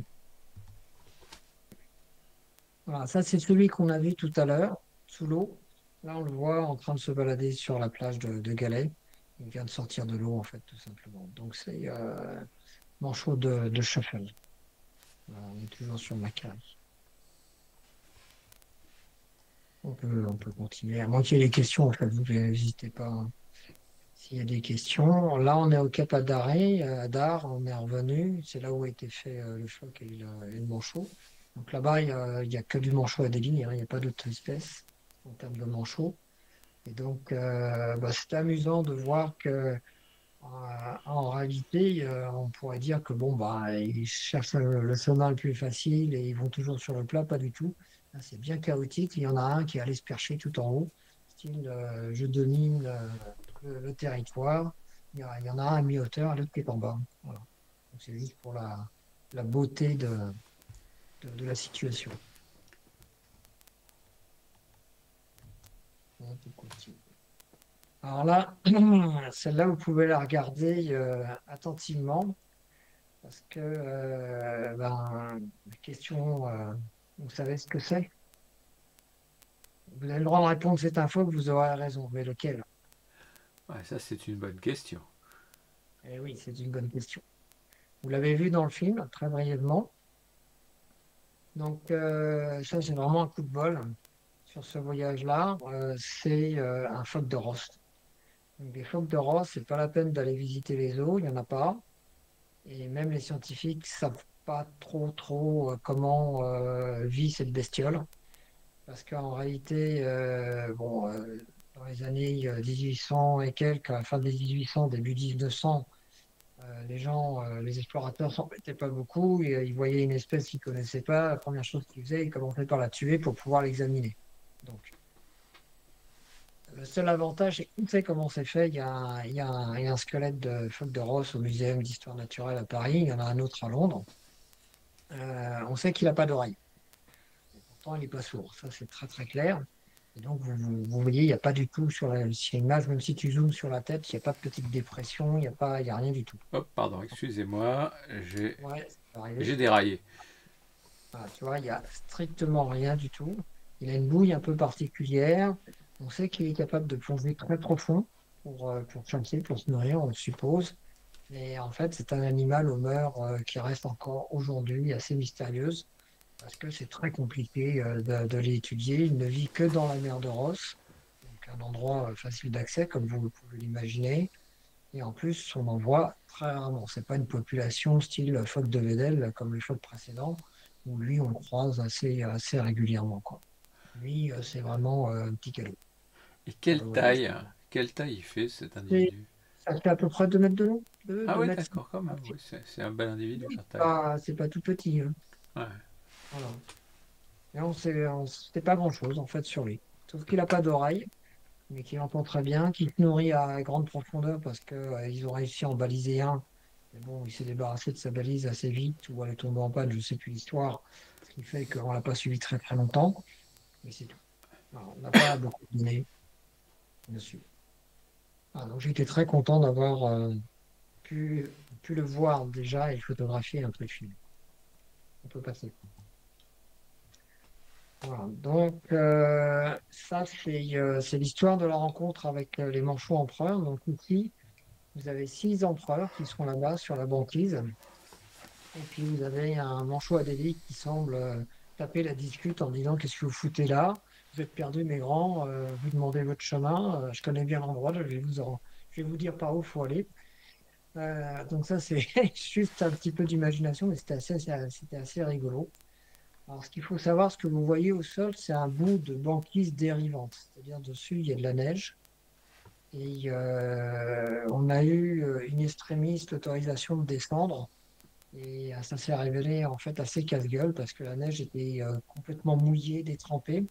Speaker 2: Voilà, ça c'est celui qu'on a vu tout à l'heure, sous l'eau. Là, on le voit en train de se balader sur la plage de Galets. Il vient de sortir de l'eau, en fait, tout simplement. Donc c'est manchot de Shuffle. Voilà, on est toujours sur Macquarie. On peut continuer. À moins qu'il y ait des questions, en fait, vous n'hésitez pas, hein. S'il y a des questions, là on est au Cap d'Arrêt, à Dar, on est revenu, c'est là où a été fait le phoque et le manchot. Donc là-bas, il y a que du manchot à déligner, hein, il n'y a pas d'autres espèces en termes de manchot. Et donc, bah, c'est amusant de voir que en réalité, on pourrait dire que bon, bah, ils cherchent le chemin le plus facile et ils vont toujours sur le plat, pas du tout. Là, c'est bien chaotique. Il y en a un qui est allé se percher tout en haut, style je domine le territoire. Il y en a un à mi-hauteur, l'autre qui est en bas. Voilà. Donc, c'est juste pour la beauté de la situation. On peut continuer. Alors là, celle-là, vous pouvez la regarder attentivement parce que la question, vous savez ce que c'est? Vous avez le droit de répondre cette info que vous aurez raison, mais lequel?
Speaker 1: Ouais, ça, c'est une bonne question.
Speaker 2: Eh oui, c'est une bonne question. Vous l'avez vu dans le film, très brièvement. Donc, ça, c'est vraiment un coup de bol sur ce voyage-là. C'est un phoque de Ross. Donc, des phoques de Ross, c'est pas la peine d'aller visiter les eaux, il n'y en a pas. Et même les scientifiques savent pas trop comment vit cette bestiole. Parce qu'en réalité, dans les années 1800 et quelques, à la fin des 1800, début 1900, les explorateurs s'embêtaient pas beaucoup. Et, ils voyaient une espèce qu'ils connaissaient pas. La première chose qu'ils faisaient, ils commençaient par la tuer pour pouvoir l'examiner. Donc, le seul avantage, c'est qu'on sait comment c'est fait. Il y a un squelette de phoque de Ross au Muséum d'histoire naturelle à Paris. Il y en a un autre à Londres. On sait qu'il n'a pas d'oreille. Et pourtant, il n'est pas sourd. Ça, c'est très, très clair. Et donc, vous voyez, il n'y a pas du tout sur l'image, même si tu zoomes sur la tête, il n'y a pas de petite dépression, il y a rien du tout.
Speaker 1: Hop, pardon, excusez-moi,
Speaker 2: Ouais, ça peut
Speaker 1: j'ai
Speaker 2: arriver.
Speaker 1: déraillé.
Speaker 2: Voilà, tu vois, il n'y a strictement rien du tout. Il a une bouille un peu particulière. On sait qu'il est capable de plonger très profond pour chasser, pour se nourrir, on le suppose. Mais en fait, c'est un animal aux mœurs qui reste encore aujourd'hui assez mystérieuse parce que c'est très compliqué de l'étudier. Il ne vit que dans la mer de Ross, donc un endroit facile d'accès, comme vous pouvez l'imaginer. Et en plus, on en voit très rarement. C'est pas une population style phoque de Weddell comme les phoques précédents, où lui, on le croise assez régulièrement, quoi. Lui, c'est vraiment un petit cadeau.
Speaker 1: Et
Speaker 2: Voilà.
Speaker 1: quelle taille il fait cet
Speaker 2: Et
Speaker 1: individu?
Speaker 2: ça fait à peu près 2 mètres de long, 2,
Speaker 1: Ah
Speaker 2: 2
Speaker 1: oui,
Speaker 2: mètres.
Speaker 1: d'accord, quand même, oui, c'est un bel individu, sa taille.
Speaker 2: C'est pas tout petit, hein.
Speaker 1: Ouais.
Speaker 2: Voilà. Et on sait pas grand-chose, en fait, sur lui. Sauf qu'il n'a pas d'oreille, mais qu'il entend très bien, qu'il se nourrit à grande profondeur parce que, ils ont réussi à en baliser un. Mais bon, il s'est débarrassé de sa balise assez vite, ou elle est tombée en panne, je ne sais plus l'histoire, ce qui fait qu'on ne l'a pas suivi très très longtemps, mais c'est tout. Alors, on n'a pas beaucoup de données dessus. Donc j'étais très content d'avoir pu, pu le voir déjà et le photographier un peu le film. On peut passer. Voilà. Donc ça, c'est l'histoire de la rencontre avec les manchots empereurs. Donc ici, vous avez 6 empereurs qui sont là-bas sur la banquise. Et puis vous avez un manchot Adélie qui semble taper la discute en disant qu'est-ce que vous foutez là? Vous êtes perdus, mes grands, vous demandez votre chemin, je connais bien l'endroit, je vais vous dire par où il faut aller. Donc ça, c'est juste un petit peu d'imagination, mais c'était assez rigolo. Alors ce qu'il faut savoir, ce que vous voyez au sol, c'est un bout de banquise dérivante, c'est-à-dire dessus, il y a de la neige. Et on a eu une extrémiste autorisation de descendre. Et ça s'est révélé en fait assez casse-gueule parce que la neige était complètement mouillée, détrempée.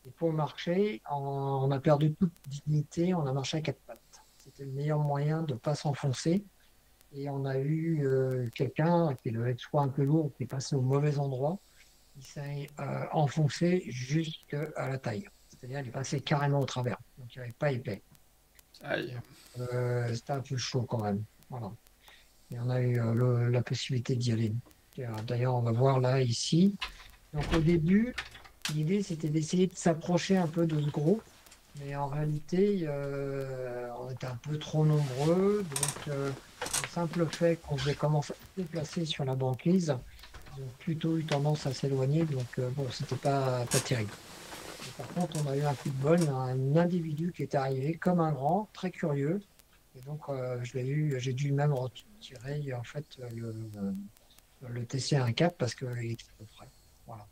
Speaker 2: Et pour marcher, on a perdu toute dignité, on a marché à 4 pattes. C'était le meilleur moyen de ne pas s'enfoncer. Et on a eu quelqu'un qui devait être soit un peu lourd, qui est passé au mauvais endroit. Il s'est enfoncé jusqu'à la taille. C'est-à-dire qu'il est passé carrément au travers. Donc il n'y avait pas épais.
Speaker 1: Aïe.
Speaker 2: Donc, c'était un peu chaud quand même. Voilà. Et on a eu la possibilité d'y aller. D'ailleurs, on va voir là, ici. Donc, au début, l'idée, c'était d'essayer de s'approcher un peu de ce groupe. Mais en réalité, on était un peu trop nombreux. Donc, le simple fait qu'on devait commencer à se déplacer sur la banquise, ils ont plutôt eu tendance à s'éloigner. Donc, bon, c'était pas terrible. Et par contre, on a eu un coup de bol, un individu qui est arrivé comme un grand, très curieux. Et donc, je l'ai eu, j'ai dû même retirer en fait le TC1 cap parce qu'il était trop près. Voilà.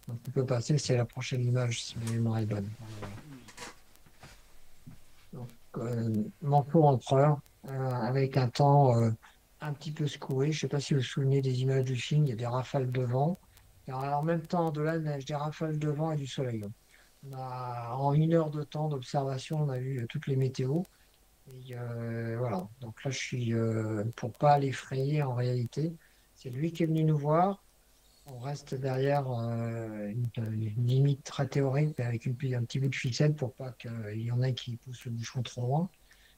Speaker 2: Donc, tu peux passer, c'est la prochaine image si ma mémoire est bonne. Voilà. Donc, manteau empereur avec un temps un petit peu secoué. Je ne sais pas si vous vous souvenez des images du film, il y a des rafales de vent. Il y a en même temps de la neige, des rafales de vent et du soleil. En 1 heure de temps d'observation, on a vu toutes les météos. Et voilà. Donc là, je suis pour pas l'effrayer en réalité. C'est lui qui est venu nous voir. On reste derrière une limite très théorique mais avec un petit bout de ficelle pour pas qu'il y en ait qui poussent le bouchon trop loin.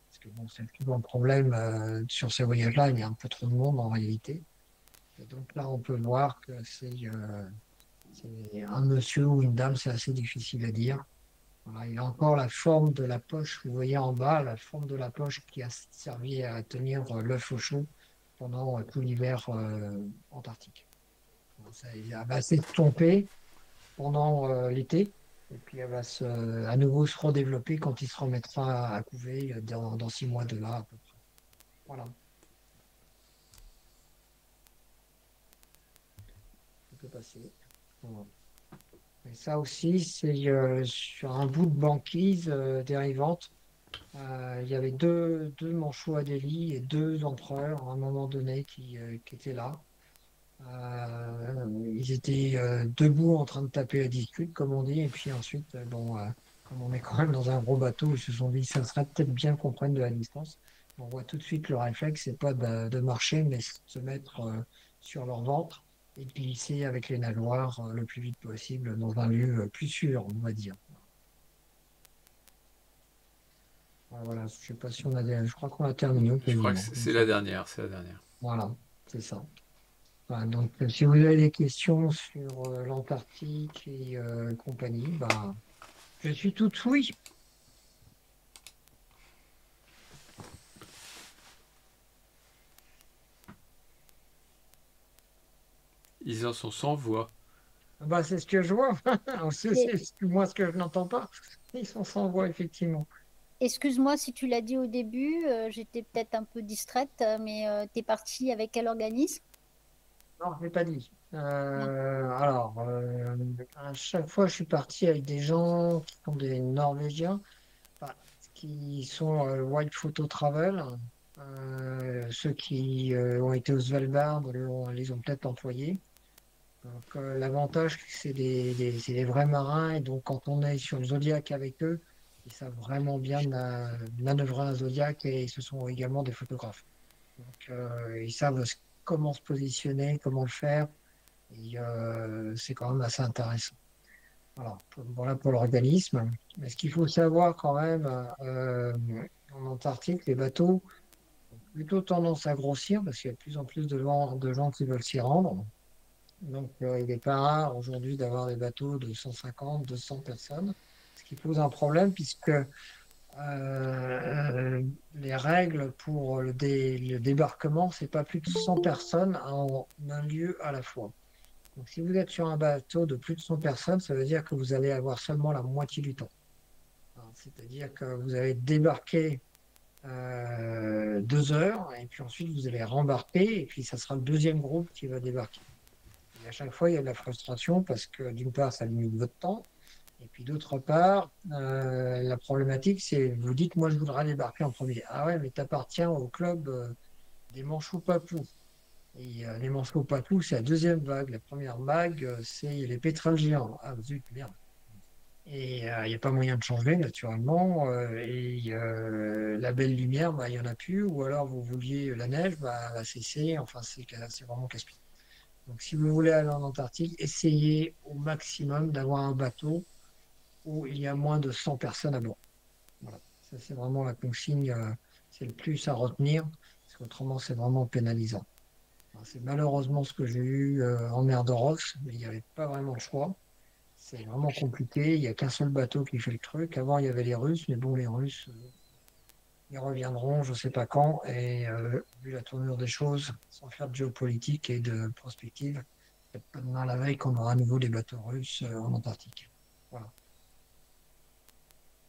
Speaker 2: Parce que bon, c'est le plus grand problème sur ces voyages-là, il y a un peu trop de monde en réalité. Et donc là, on peut voir que c'est un monsieur ou une dame, c'est assez difficile à dire. Voilà, il a encore la forme de la poche, vous voyez en bas, la forme de la poche qui a servi à tenir l'œuf au chaud pendant tout l'hiver antarctique. Donc, elle va s'estomper pendant l'été, et puis elle va à nouveau se redévelopper quand il se remettra à couver dans 6 mois de là à peu près. Voilà, on peut passer. Voilà. Et ça aussi, c'est sur un bout de banquise dérivante. Il y avait deux manchots Adélie et 2 empereurs à un moment donné qui étaient là. Ils étaient debout en train de taper la discute, comme on dit, et puis ensuite, bon, comme on est quand même dans un gros bateau, ils se sont dit ça serait peut-être bien qu'on prenne de la distance. On voit tout de suite le réflexe, c'est pas de marcher, mais de se mettre sur leur ventre et de glisser avec les nageoires le plus vite possible dans un lieu plus sûr, on va dire. Voilà, je sais pas si on a je crois qu'on a terminé
Speaker 1: Je crois que
Speaker 2: quasiment.
Speaker 1: c'est la dernière, c'est la dernière.
Speaker 2: Voilà, c'est ça. Voilà, donc, si vous avez des questions sur l'Antarctique et compagnie, bah, je suis tout oui.
Speaker 1: Ils en sont sans voix.
Speaker 2: Bah, c'est ce que je vois.
Speaker 4: Et
Speaker 2: Moi ce que je n'entends pas. Ils sont sans voix, effectivement.
Speaker 4: excuse-moi si tu l'as dit au début, j'étais peut-être un peu distraite, mais t'es partie avec quel organisme?
Speaker 2: Non, je ne l'ai pas dit.
Speaker 4: Ah,
Speaker 2: Alors, à chaque fois, je suis parti avec des gens qui sont des Norvégiens, enfin, qui sont White Photo Travel. Ceux qui ont été au Svalbard les ont peut-être employés. Donc, l'avantage, c'est c'est des vrais marins. Et donc, quand on est sur le Zodiac avec eux, ils savent vraiment bien manœuvrer un Zodiac et ce sont également des photographes. Donc, ils savent comment se positionner, comment le faire. Et c'est quand même assez intéressant. Voilà pour l'organisme. Mais ce qu'il faut savoir quand même, en Antarctique, les bateaux ont plutôt tendance à grossir parce qu'il y a de plus en plus de gens qui veulent s'y rendre. Donc, il n'est pas rare aujourd'hui d'avoir des bateaux de 150, 200 personnes, ce qui pose un problème puisque les règles pour le débarquement, c'est pas plus de 100 personnes en un lieu à la fois. Donc, si vous êtes sur un bateau de plus de 100 personnes, ça veut dire que vous allez avoir seulement la moitié du temps. Hein, c'est-à-dire que vous allez débarquer 2 heures et puis ensuite vous allez rembarquer et puis ça sera le deuxième groupe qui va débarquer. Et à chaque fois, il y a de la frustration parce que d'une part, ça limite votre temps. Et puis d'autre part, la problématique, c'est vous dites, moi je voudrais débarquer en premier. Ah ouais, mais tu appartiens au club des manchots papous. Et les manchots papous, c'est la deuxième vague. La première vague, c'est les pétrels géants. Ah zut, merde. Et il n'y a pas moyen de changer, naturellement. La belle lumière, bah, il n'y en a plus. Ou alors vous vouliez la neige, bah, elle a cessé. Enfin, c'est vraiment casse-pied. Donc si vous voulez aller en Antarctique, essayez au maximum d'avoir un bateau où il y a moins de 100 personnes à bord. Voilà. Ça, c'est vraiment la consigne, c'est le plus à retenir, parce qu'autrement, c'est vraiment pénalisant. Enfin, c'est malheureusement ce que j'ai eu en mer de Ross, mais il n'y avait pas vraiment le choix. C'est vraiment compliqué. Il n'y a qu'un seul bateau qui fait le truc. Avant, il y avait les Russes, mais bon, les Russes, ils reviendront, je ne sais pas quand. Et vu la tournure des choses, sans faire de géopolitique et de prospective, peut-être pas demain la veille qu'on aura à nouveau des bateaux russes en Antarctique. Voilà.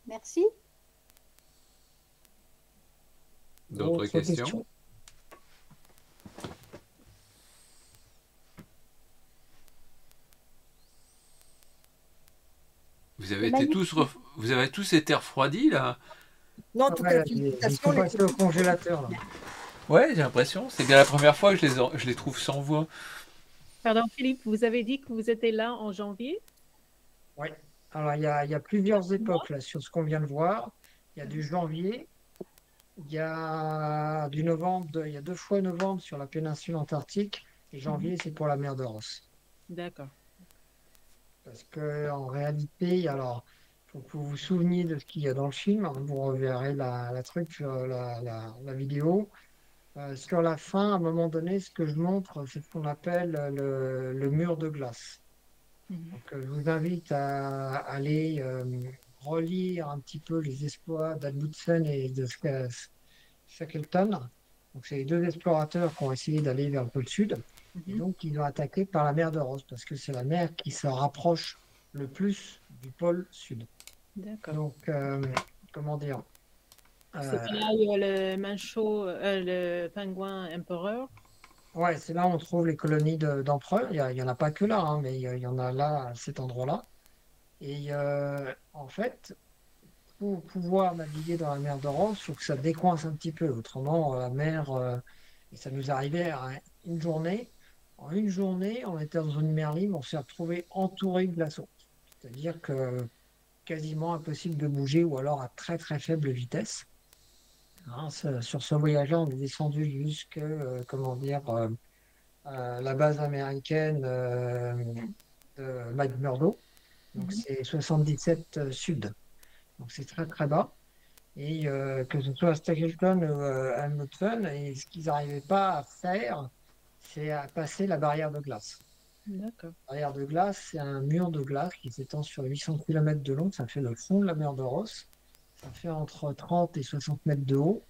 Speaker 4: merci.
Speaker 1: D'autres
Speaker 2: Autre
Speaker 1: questions?
Speaker 2: question?
Speaker 4: C'est magnifique.
Speaker 1: Vous avez tous été refroidis là?
Speaker 5: Non,
Speaker 2: Ah
Speaker 5: toutes
Speaker 2: ouais,
Speaker 5: les
Speaker 2: là, il
Speaker 5: félicitations,
Speaker 2: faut
Speaker 5: les
Speaker 2: passer au congélateur, là.
Speaker 1: Ouais, j'ai l'impression. C'est bien la première fois que je les trouve sans voix.
Speaker 3: Pardon, Philippe, vous avez dit que vous étiez là en janvier?
Speaker 2: Ouais. Alors, il y a plusieurs époques là, sur ce qu'on vient de voir. Il y a du janvier, il y a du novembre, il y a 2 fois novembre sur la péninsule antarctique, et janvier, c'est pour la mer de Ross.
Speaker 3: D'accord.
Speaker 2: Parce que en réalité, alors, faut que vous vous souveniez de ce qu'il y a dans le film, hein. Vous reverrez la truc sur la vidéo. Sur la fin, à un moment donné, ce que je montre, c'est ce qu'on appelle le mur de glace.
Speaker 3: Mhm.
Speaker 2: Donc, je vous invite à aller relire un petit peu les exploits d'Amundsen et de Shackleton. Donc, c'est les deux explorateurs qui ont essayé d'aller vers le pôle sud. Et
Speaker 3: Mhm.
Speaker 2: donc, ils ont attaqué par la mer de Ross parce que c'est la mer qui se rapproche le plus du pôle sud.
Speaker 3: D'accord.
Speaker 2: Donc, comment dire?
Speaker 3: C'est
Speaker 2: euh,
Speaker 3: là où il y a le manchot, le pingouin empereur.
Speaker 2: ouais, c'est là où on trouve les colonies d'empereurs. Il y en a pas que là, hein, mais il y en a là, à cet endroit-là. Et en fait, pour pouvoir naviguer dans la mer d'Oran, il faut que ça décoince un petit peu. Autrement, la mer, et ça nous arrivait à une journée. En une journée, on était dans une mer libre, on s'est retrouvé entouré de glaçons. C'est-à-dire que quasiment impossible de bouger ou alors à très très faible vitesse. Hein, sur ce voyage-là, on est descendu jusque, comment dire, la base américaine de McMurdo. Donc
Speaker 3: Mhm.
Speaker 2: c'est 77 sud. Donc c'est très très bas. Et que ce soit Stapleton ou Helmut Fun, et ce qu'ils n'arrivaient pas à faire, c'est à passer la barrière de glace.
Speaker 3: D'accord.
Speaker 2: La barrière de glace, c'est un mur de glace qui s'étend sur 800 km de long. Ça fait le fond de la mer de Ross. Ça fait entre 30 et 60 mètres de haut.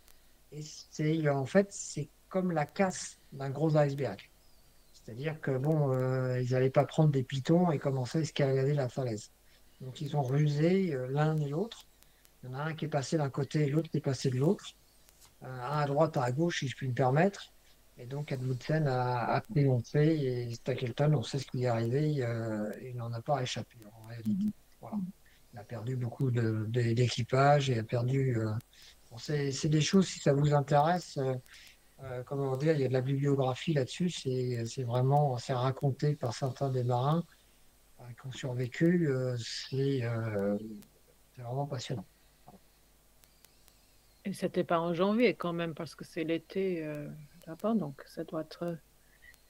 Speaker 2: Et c'est en fait, c'est comme la casse d'un gros iceberg. C'est-à-dire que bon, ils n'allaient pas prendre des pitons et commencer à escalader la falaise. Donc ils ont rusé l'un et l'autre. Il y en a un qui est passé d'un côté et l'autre qui est passé de l'autre. Un à droite, un à gauche, si je puis me permettre. Et donc Edmundsen a triomphé et Stapleton, on sait ce qui est arrivé, il n'en a pas échappé en réalité. Voilà. Il a perdu beaucoup d'équipage et a perdu. Bon, c'est des choses, si ça vous intéresse, comment dire, il y a de la bibliographie là-dessus. C'est vraiment, c'est raconté par certains des marins qui ont survécu. C'est vraiment passionnant.
Speaker 3: Et c'était pas en janvier quand même, parce que c'est l'été là-bas, donc ça doit être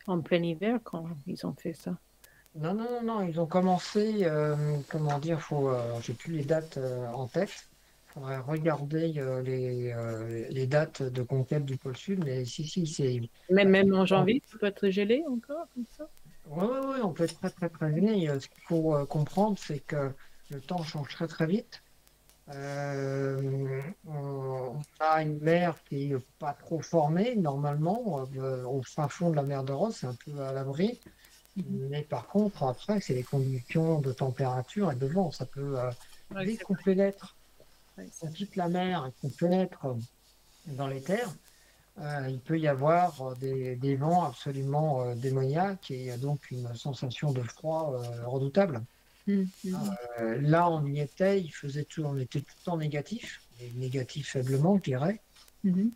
Speaker 3: en plein hiver quand ils ont fait ça.
Speaker 2: Non, non, non, non, ils ont commencé, comment dire, j'ai plus les dates en tête. Il faudrait regarder les dates de conquête du pôle Sud, mais si, c'est.
Speaker 3: Même en janvier, ça peut être gelé encore, comme ça?
Speaker 2: Oui, oui, oui, on peut être très, très, très gêné. Ce qu'il faut comprendre, c'est que le temps change très, très vite. On a une mer qui n'est pas trop formée, normalement, au fin fond de la mer de Ross, c'est un peu à l'abri. Mais par contre, après, c'est les conditions de température et de vent. Ça peut,
Speaker 3: Ouais,
Speaker 2: dès
Speaker 3: c'est
Speaker 2: qu'on
Speaker 3: vrai.
Speaker 2: pénètre,
Speaker 3: Ouais,
Speaker 2: qu'on
Speaker 3: c'est vrai.
Speaker 2: quitte la mer et qu'on pénètre dans les terres, il peut y avoir des vents absolument démoniaques et donc une sensation de froid redoutable. Là, on y était, on était tout le temps négatif, et négatif faiblement, je dirais. Mais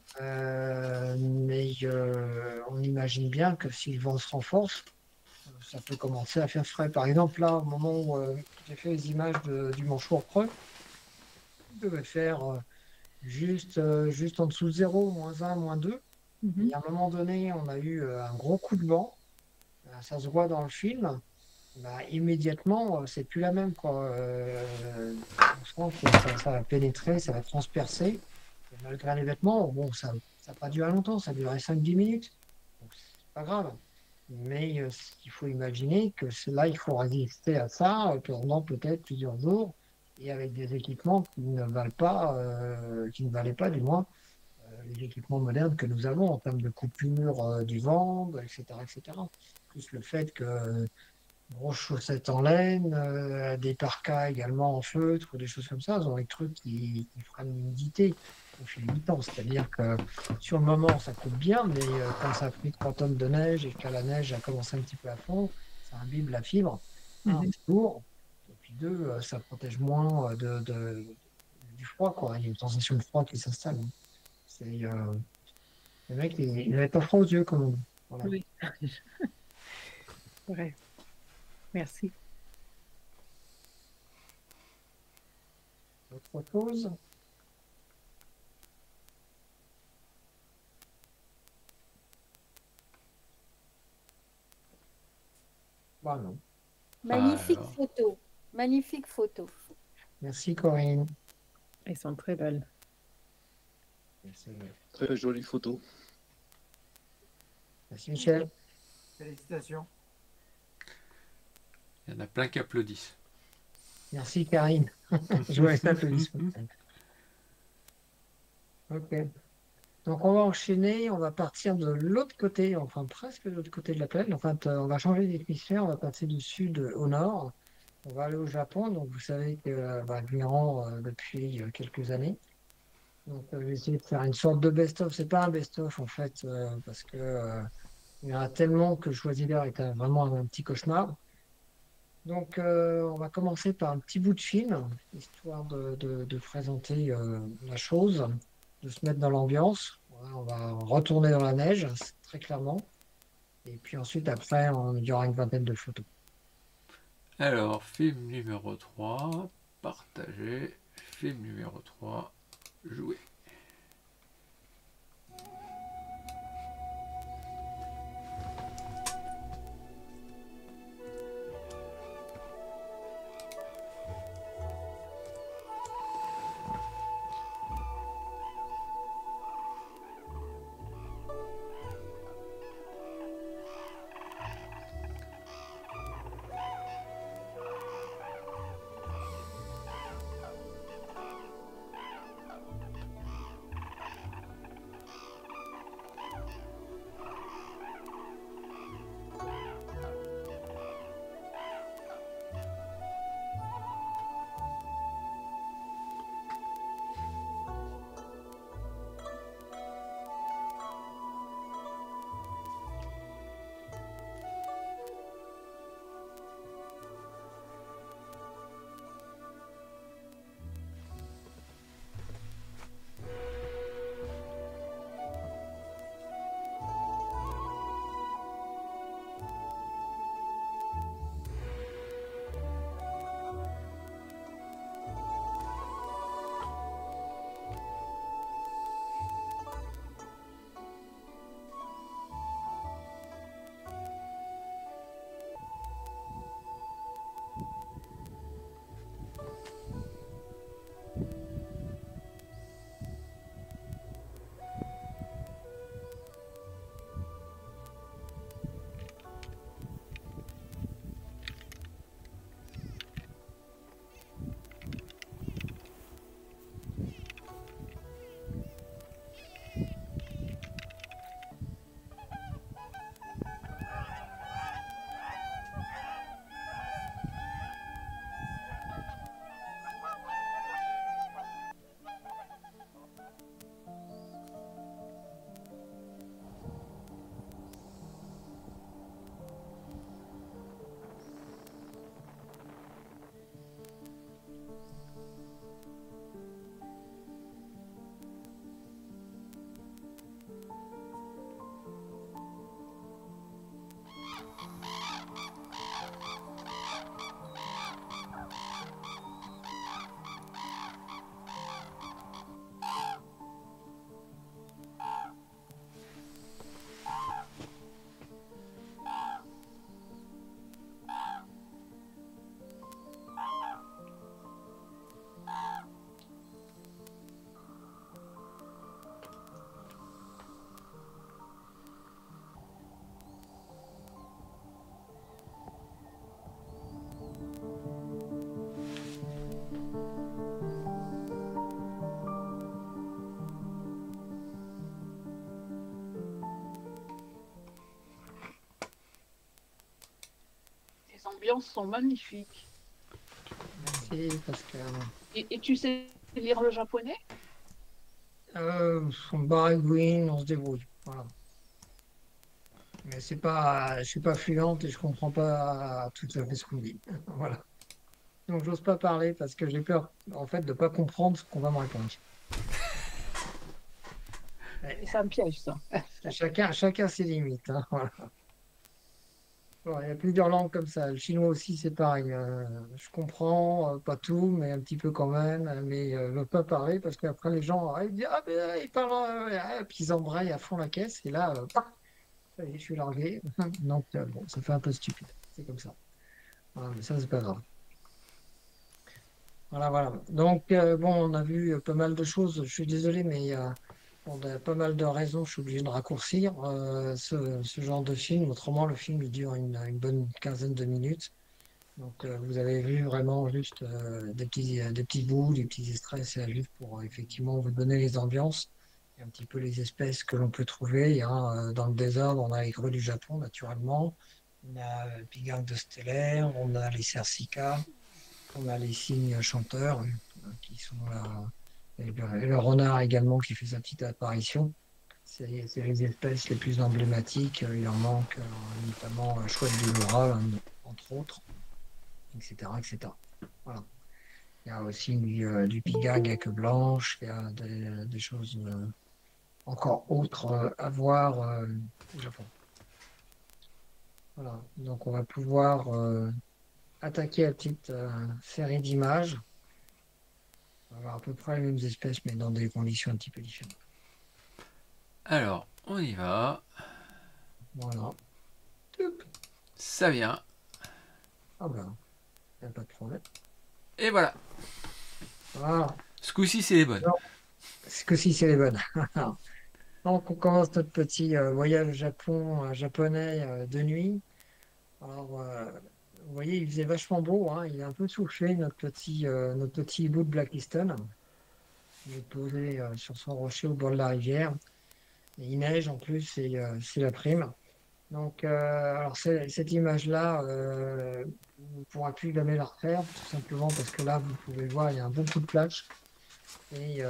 Speaker 2: on imagine bien que si le vent se renforce, ça peut commencer à faire frais. Par exemple, là, au moment où j'ai fait les images du Manchour creux, il devait faire juste en dessous de zéro, -1, -2. Et à un moment donné, on a eu un gros coup de vent. Ça se voit dans le film. Bah, immédiatement, c'est plus la même, quoi. On sent que ça va pénétrer, ça va transpercer. Et malgré les vêtements, bon, ça n'a pas duré longtemps, ça a duré 5-10 minutes. Donc, c'est pas grave. Mais ce qu'il faut imaginer, que là, il faut résister à ça pendant peut-être plusieurs jours et avec des équipements qui ne valaient pas, du moins, les équipements modernes que nous avons en termes de coupure du vent, etc., etc. Plus le fait que grosses chaussettes en laine, des parkas également en feutre, ou des choses comme ça, ce sont des trucs qui freinent l'humidité au fil du temps. C'est-à-dire que sur le moment, ça coupe bien, mais quand ça a pris 3 tonnes de neige et que la neige a commencé un petit peu à fondre, ça imbibe la fibre. Un, c'est lourd, et puis deux, ça protège moins du froid, quoi. Il y a une sensation de froid qui s'installe. Le mec, il va être froid aux yeux, comme on dit. Voilà.
Speaker 3: Oui, ouais. Merci.
Speaker 2: Autre chose? Bah non.
Speaker 4: Magnifique
Speaker 1: Alors,
Speaker 4: photo. Magnifique photo.
Speaker 2: Merci Corinne.
Speaker 3: Elles sont très belles.
Speaker 2: Merci,
Speaker 5: Très jolie photo.
Speaker 2: Merci Michel.
Speaker 6: Félicitations.
Speaker 1: il y en a plein qui applaudissent.
Speaker 2: Merci Karine. Je vois l'applaudissement. Ok. Donc on va enchaîner, on va partir de l'autre côté, enfin presque de l'autre côté de la planète. Enfin, on va changer d'hémisphère, on va passer du sud au nord. On va aller au Japon. Donc vous savez que je m'y rends depuis quelques années. Donc je vais essayer de faire une sorte de best-of. C'est pas un best-of en fait, parce que il y en a tellement que choisir est vraiment un petit cauchemar. Donc, on va commencer par un petit bout de film, histoire de présenter la chose, de se mettre dans l'ambiance. Voilà, on va retourner dans la neige, très clairement. Et puis ensuite, après, il y aura une vingtaine de photos.
Speaker 1: Alors, film numéro 3, partagé. Film numéro 3, joué.
Speaker 5: ambiances sont magnifiques.
Speaker 2: Merci, Pascal.
Speaker 5: Et tu sais lire le japonais?
Speaker 2: On baragouine, on se débrouille. Voilà. Mais je suis pas fluente et je comprends pas tout à fait ce qu'on dit. Voilà. Donc j'ose pas parler parce que j'ai peur, en fait, de pas comprendre ce qu'on va me répondre.
Speaker 5: Et ça me piège, ça.
Speaker 2: Chacun ses limites, hein, voilà. Bon, il y a plusieurs langues comme ça. Le chinois aussi, c'est pareil. Je comprends, pas tout, mais un petit peu quand même. Mais je ne veux pas parler parce qu'après, les gens ils disent ah, mais il parle. Puis ils embrayent à fond la caisse. Et là, paf, ça y est, je suis largué. Donc, bon, ça fait un peu stupide. C'est comme ça. Voilà, mais ça, c'est pas grave. Voilà, voilà. Donc, bon, on a vu pas mal de choses. Je suis désolé, mais on a pas mal de raisons. Je suis obligé de raccourcir ce genre de film. Autrement, le film, il dure une bonne quinzaine de minutes. Donc, vous avez vu vraiment juste des petits bouts, des petits extraits. C'est juste pour effectivement vous donner les ambiances et un petit peu les espèces que l'on peut trouver. Hein. Dans le désordre, on a les grues du Japon, naturellement. On a le pigang de stellaire, on a les cercica. On a les cygnes chanteurs qui sont là, et le renard également qui fait sa petite apparition. C'est les espèces les plus emblématiques. Il en manque notamment chouette du Laura, entre autres, etc., etc. Voilà. Il y a aussi du pigargue à queue blanche, il y a des choses encore autres à voir au Japon. Voilà. Donc on va pouvoir attaquer la petite série d'images. On va avoir à peu près les mêmes espèces, mais dans des conditions un petit peu différentes.
Speaker 1: Alors, on y va.
Speaker 2: Voilà.
Speaker 1: Ça vient.
Speaker 2: Ah ben, il n'y a pas de problème.
Speaker 1: Et voilà.
Speaker 2: Voilà.
Speaker 1: Ce coup-ci, c'est les bonnes.
Speaker 2: Non, ce que si c'est les bonnes. Donc, on commence notre petit voyage au Japon, japonais de nuit. Alors, vous voyez, il faisait vachement beau, hein. Il est un peu soufflé, notre petit hibou de Blackliston. Il est posé sur son rocher au bord de la rivière. Et il neige en plus, c'est la prime. Donc, alors cette image-là, vous ne pourrez plus jamais la refaire, tout simplement parce que là, vous pouvez voir, il y a un bon coup de flash. Et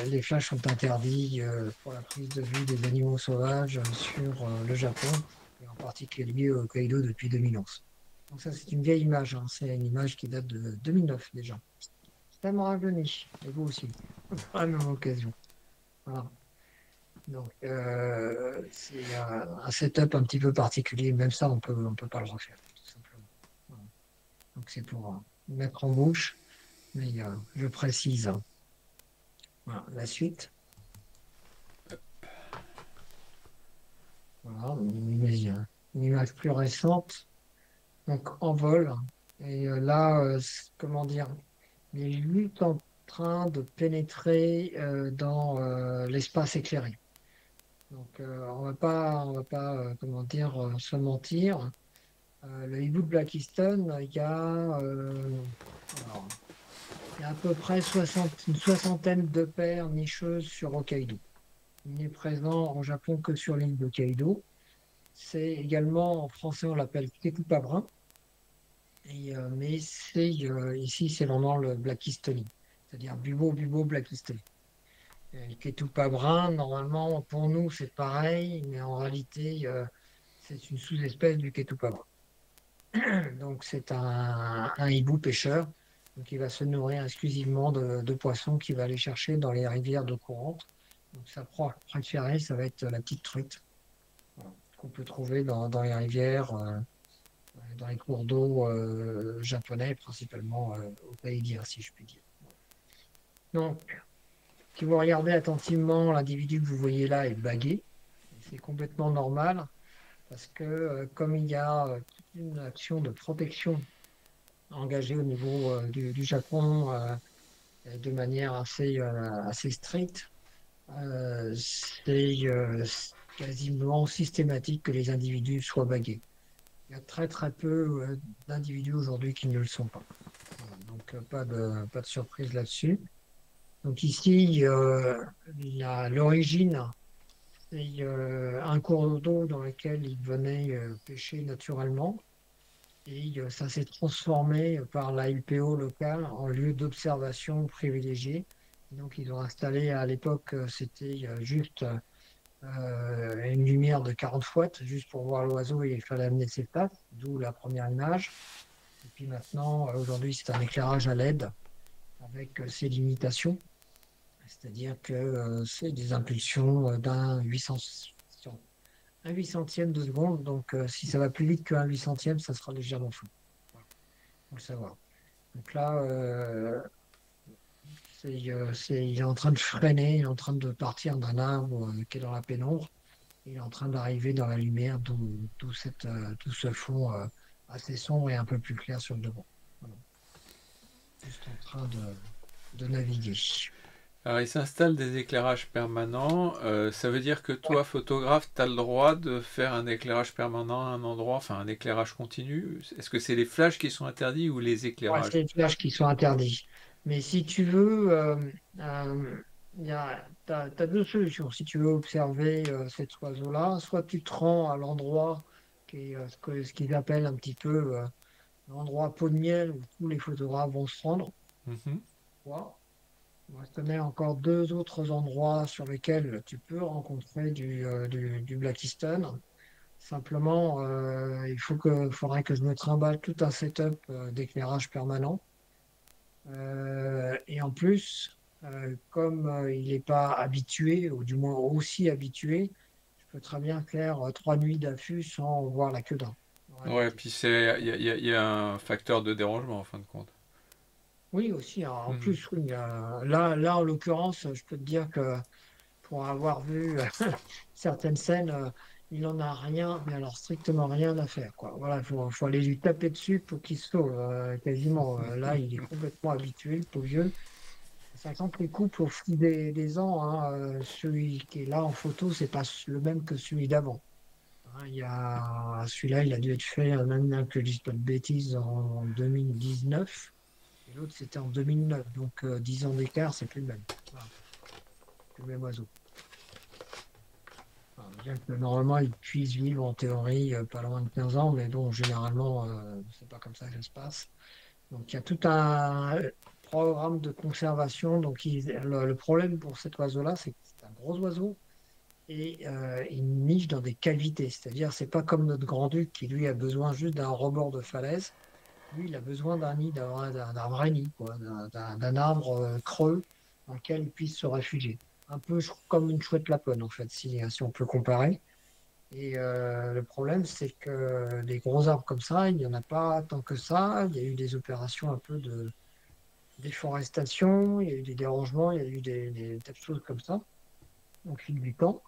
Speaker 2: les flashs sont interdits pour la prise de vue des animaux sauvages sur le Japon, et en particulier au Hokkaido depuis 2011. Donc ça, c'est une vieille image, hein. C'est une image qui date de 2009 déjà. Ça me rajeunit, et vous aussi, à la même occasion. Voilà. Donc, c'est un setup un petit peu particulier. Même ça, on peut pas le refaire, tout simplement. Voilà. Donc, c'est pour mettre en bouche, mais je précise. Voilà, la suite. Voilà, une image plus récente. Donc, en vol. Et là, comment dire, il est juste en train de pénétrer dans l'espace éclairé. Donc, on va pas comment dire, se mentir. Le hibou de Blackiston, alors, il y a à peu près une soixantaine de paires nicheuses sur Hokkaido. Il n'est présent en Japon que sur l'île de Hokkaido. C'est également, en français, on l'appelle Ketupa brun. Mais ici, c'est vraiment le Blackistoni, c'est-à-dire Bubo Blackistoni. Le Ketupa brun, normalement, pour nous, c'est pareil, mais en réalité, c'est une sous-espèce du Ketupa brun. Donc, c'est un hibou pêcheur donc, il va se nourrir exclusivement de poissons qu'il va aller chercher dans les rivières d'eau courante. Donc, sa proie préférée, ça va être la petite truite voilà, qu'on peut trouver dans les rivières, dans les cours d'eau japonais, principalement au Taïdir, si je puis dire. Donc, si vous regardez attentivement, l'individu que vous voyez là est bagué. C'est complètement normal parce que comme il y a toute une action de protection engagée au niveau du Japon de manière assez stricte, c'est quasiment systématique que les individus soient bagués. Il y a très très peu d'individus aujourd'hui qui ne le sont pas. Voilà, donc pas de surprise là-dessus. Donc ici, l'origine, c'est un cours d'eau dans lequel ils venaient pêcher naturellement. Et ça s'est transformé par la LPO locale en lieu d'observation privilégié. Donc, ils ont installé à l'époque, c'était juste une lumière de 40 watts, juste pour voir l'oiseau, et il fallait amener ses pattes, d'où la première image. Et puis maintenant, aujourd'hui, c'est un éclairage à LED avec ses limitations. C'est-à-dire que c'est des impulsions un 800e de seconde. Donc, si ça va plus vite qu'un 800e, ça sera légèrement flou. Voilà, faut le savoir. Donc là, il est en train de freiner, il est en train de partir d'un arbre qui est dans la pénombre. Il est en train d'arriver dans la lumière, d'où tout ce fond assez sombre et un peu plus clair sur le devant. Voilà. Juste en train de naviguer.
Speaker 1: Alors, il s'installe des éclairages permanents. Ça veut dire que toi, photographe, tu as le droit de faire un éclairage permanent à un endroit, enfin un éclairage continu. Est-ce que c'est les flashs qui sont interdits ou les
Speaker 2: Ouais,
Speaker 1: éclairages?
Speaker 2: c'est les flashs qui sont interdits. Mais si tu veux, t'as deux solutions. Si tu veux observer cet oiseau-là, soit tu te rends à l'endroit qui est ce qu'ils appellent un petit peu l'endroit pot de miel où tous les photographes vont se rendre.
Speaker 1: Mhm.
Speaker 2: Voilà. Moi, je te mets encore deux autres endroits sur lesquels tu peux rencontrer du Blackiston. Simplement, faudrait que je me trimballe tout un setup d'éclairage permanent. Et en plus, comme il n'est pas habitué, ou du moins aussi habitué, je peux très bien faire 3 nuits d'affût sans voir la queue d'un. En
Speaker 1: Ouais,
Speaker 2: réalité.
Speaker 1: puis il y a un facteur de dérangement en fin de compte.
Speaker 2: Oui, aussi, hein. En
Speaker 1: Mhm.
Speaker 2: plus, oui, là, en l'occurrence, je peux te dire que pour avoir vu certaines scènes, il n'en a rien, mais alors strictement rien à faire, quoi. Voilà, faut aller lui taper dessus pour qu'il se sauve, quasiment. Là, il est complètement habitué, le pauvre vieux. Sachant que les couples au fil des ans, hein, celui qui est là en photo, c'est pas le même que celui d'avant. Hein, celui-là, il a dû être fait, même que je dise pas de bêtises, en 2019. Et l'autre, c'était en 2009. Donc, 10 ans d'écart, c'est plus le même. Voilà, plus le même oiseau. Enfin, bien que normalement, ils puissent vivre en théorie pas loin de 15 ans, mais bon, généralement, c'est pas comme ça que ça se passe. Donc, il y a tout un programme de conservation. Donc, le problème pour cet oiseau-là, c'est que c'est un gros oiseau et il niche dans des cavités. C'est-à-dire, c'est pas comme notre grand-duc qui, lui, a besoin juste d'un rebord de falaise. Lui, il a besoin d'un nid, d'un vrai nid, quoi, d'un arbre creux dans lequel il puisse se réfugier. Un peu comme une chouette lapone, en fait, si on peut comparer. Et le problème, c'est que des gros arbres comme ça, il n'y en a pas tant que ça. Il y a eu des opérations un peu de déforestation, il y a eu des dérangements, il y a eu des tas de choses comme ça au fil du temps.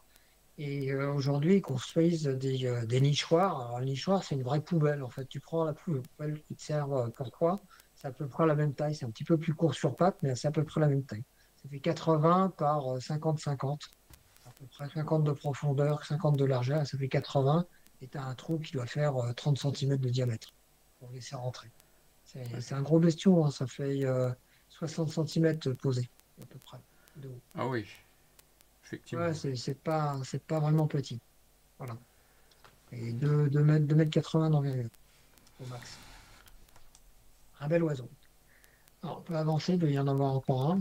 Speaker 2: Et aujourd'hui, ils construisent des nichoirs. Alors, le nichoir, c'est une vraie poubelle. En fait, tu prends la poubelle qui te sert pour toi, c'est à peu près la même taille. C'est un petit peu plus court sur pattes, mais c'est à peu près la même taille. Ça fait 80 par 50-50. À peu près 50 de profondeur, 50 de largeur, ça fait 80. Et tu as un trou qui doit faire 30 cm de diamètre pour laisser rentrer. C'est un gros bestiau, hein. Ça fait 60 cm posé, à peu près, de haut.
Speaker 1: Ah oui,
Speaker 2: Ouais,
Speaker 1: effectivement.
Speaker 2: c'est pas vraiment petit. Voilà. Et 2 mètres 80 d'envergure, au max. Un bel oiseau. Alors, on peut avancer, il doit y en avoir encore un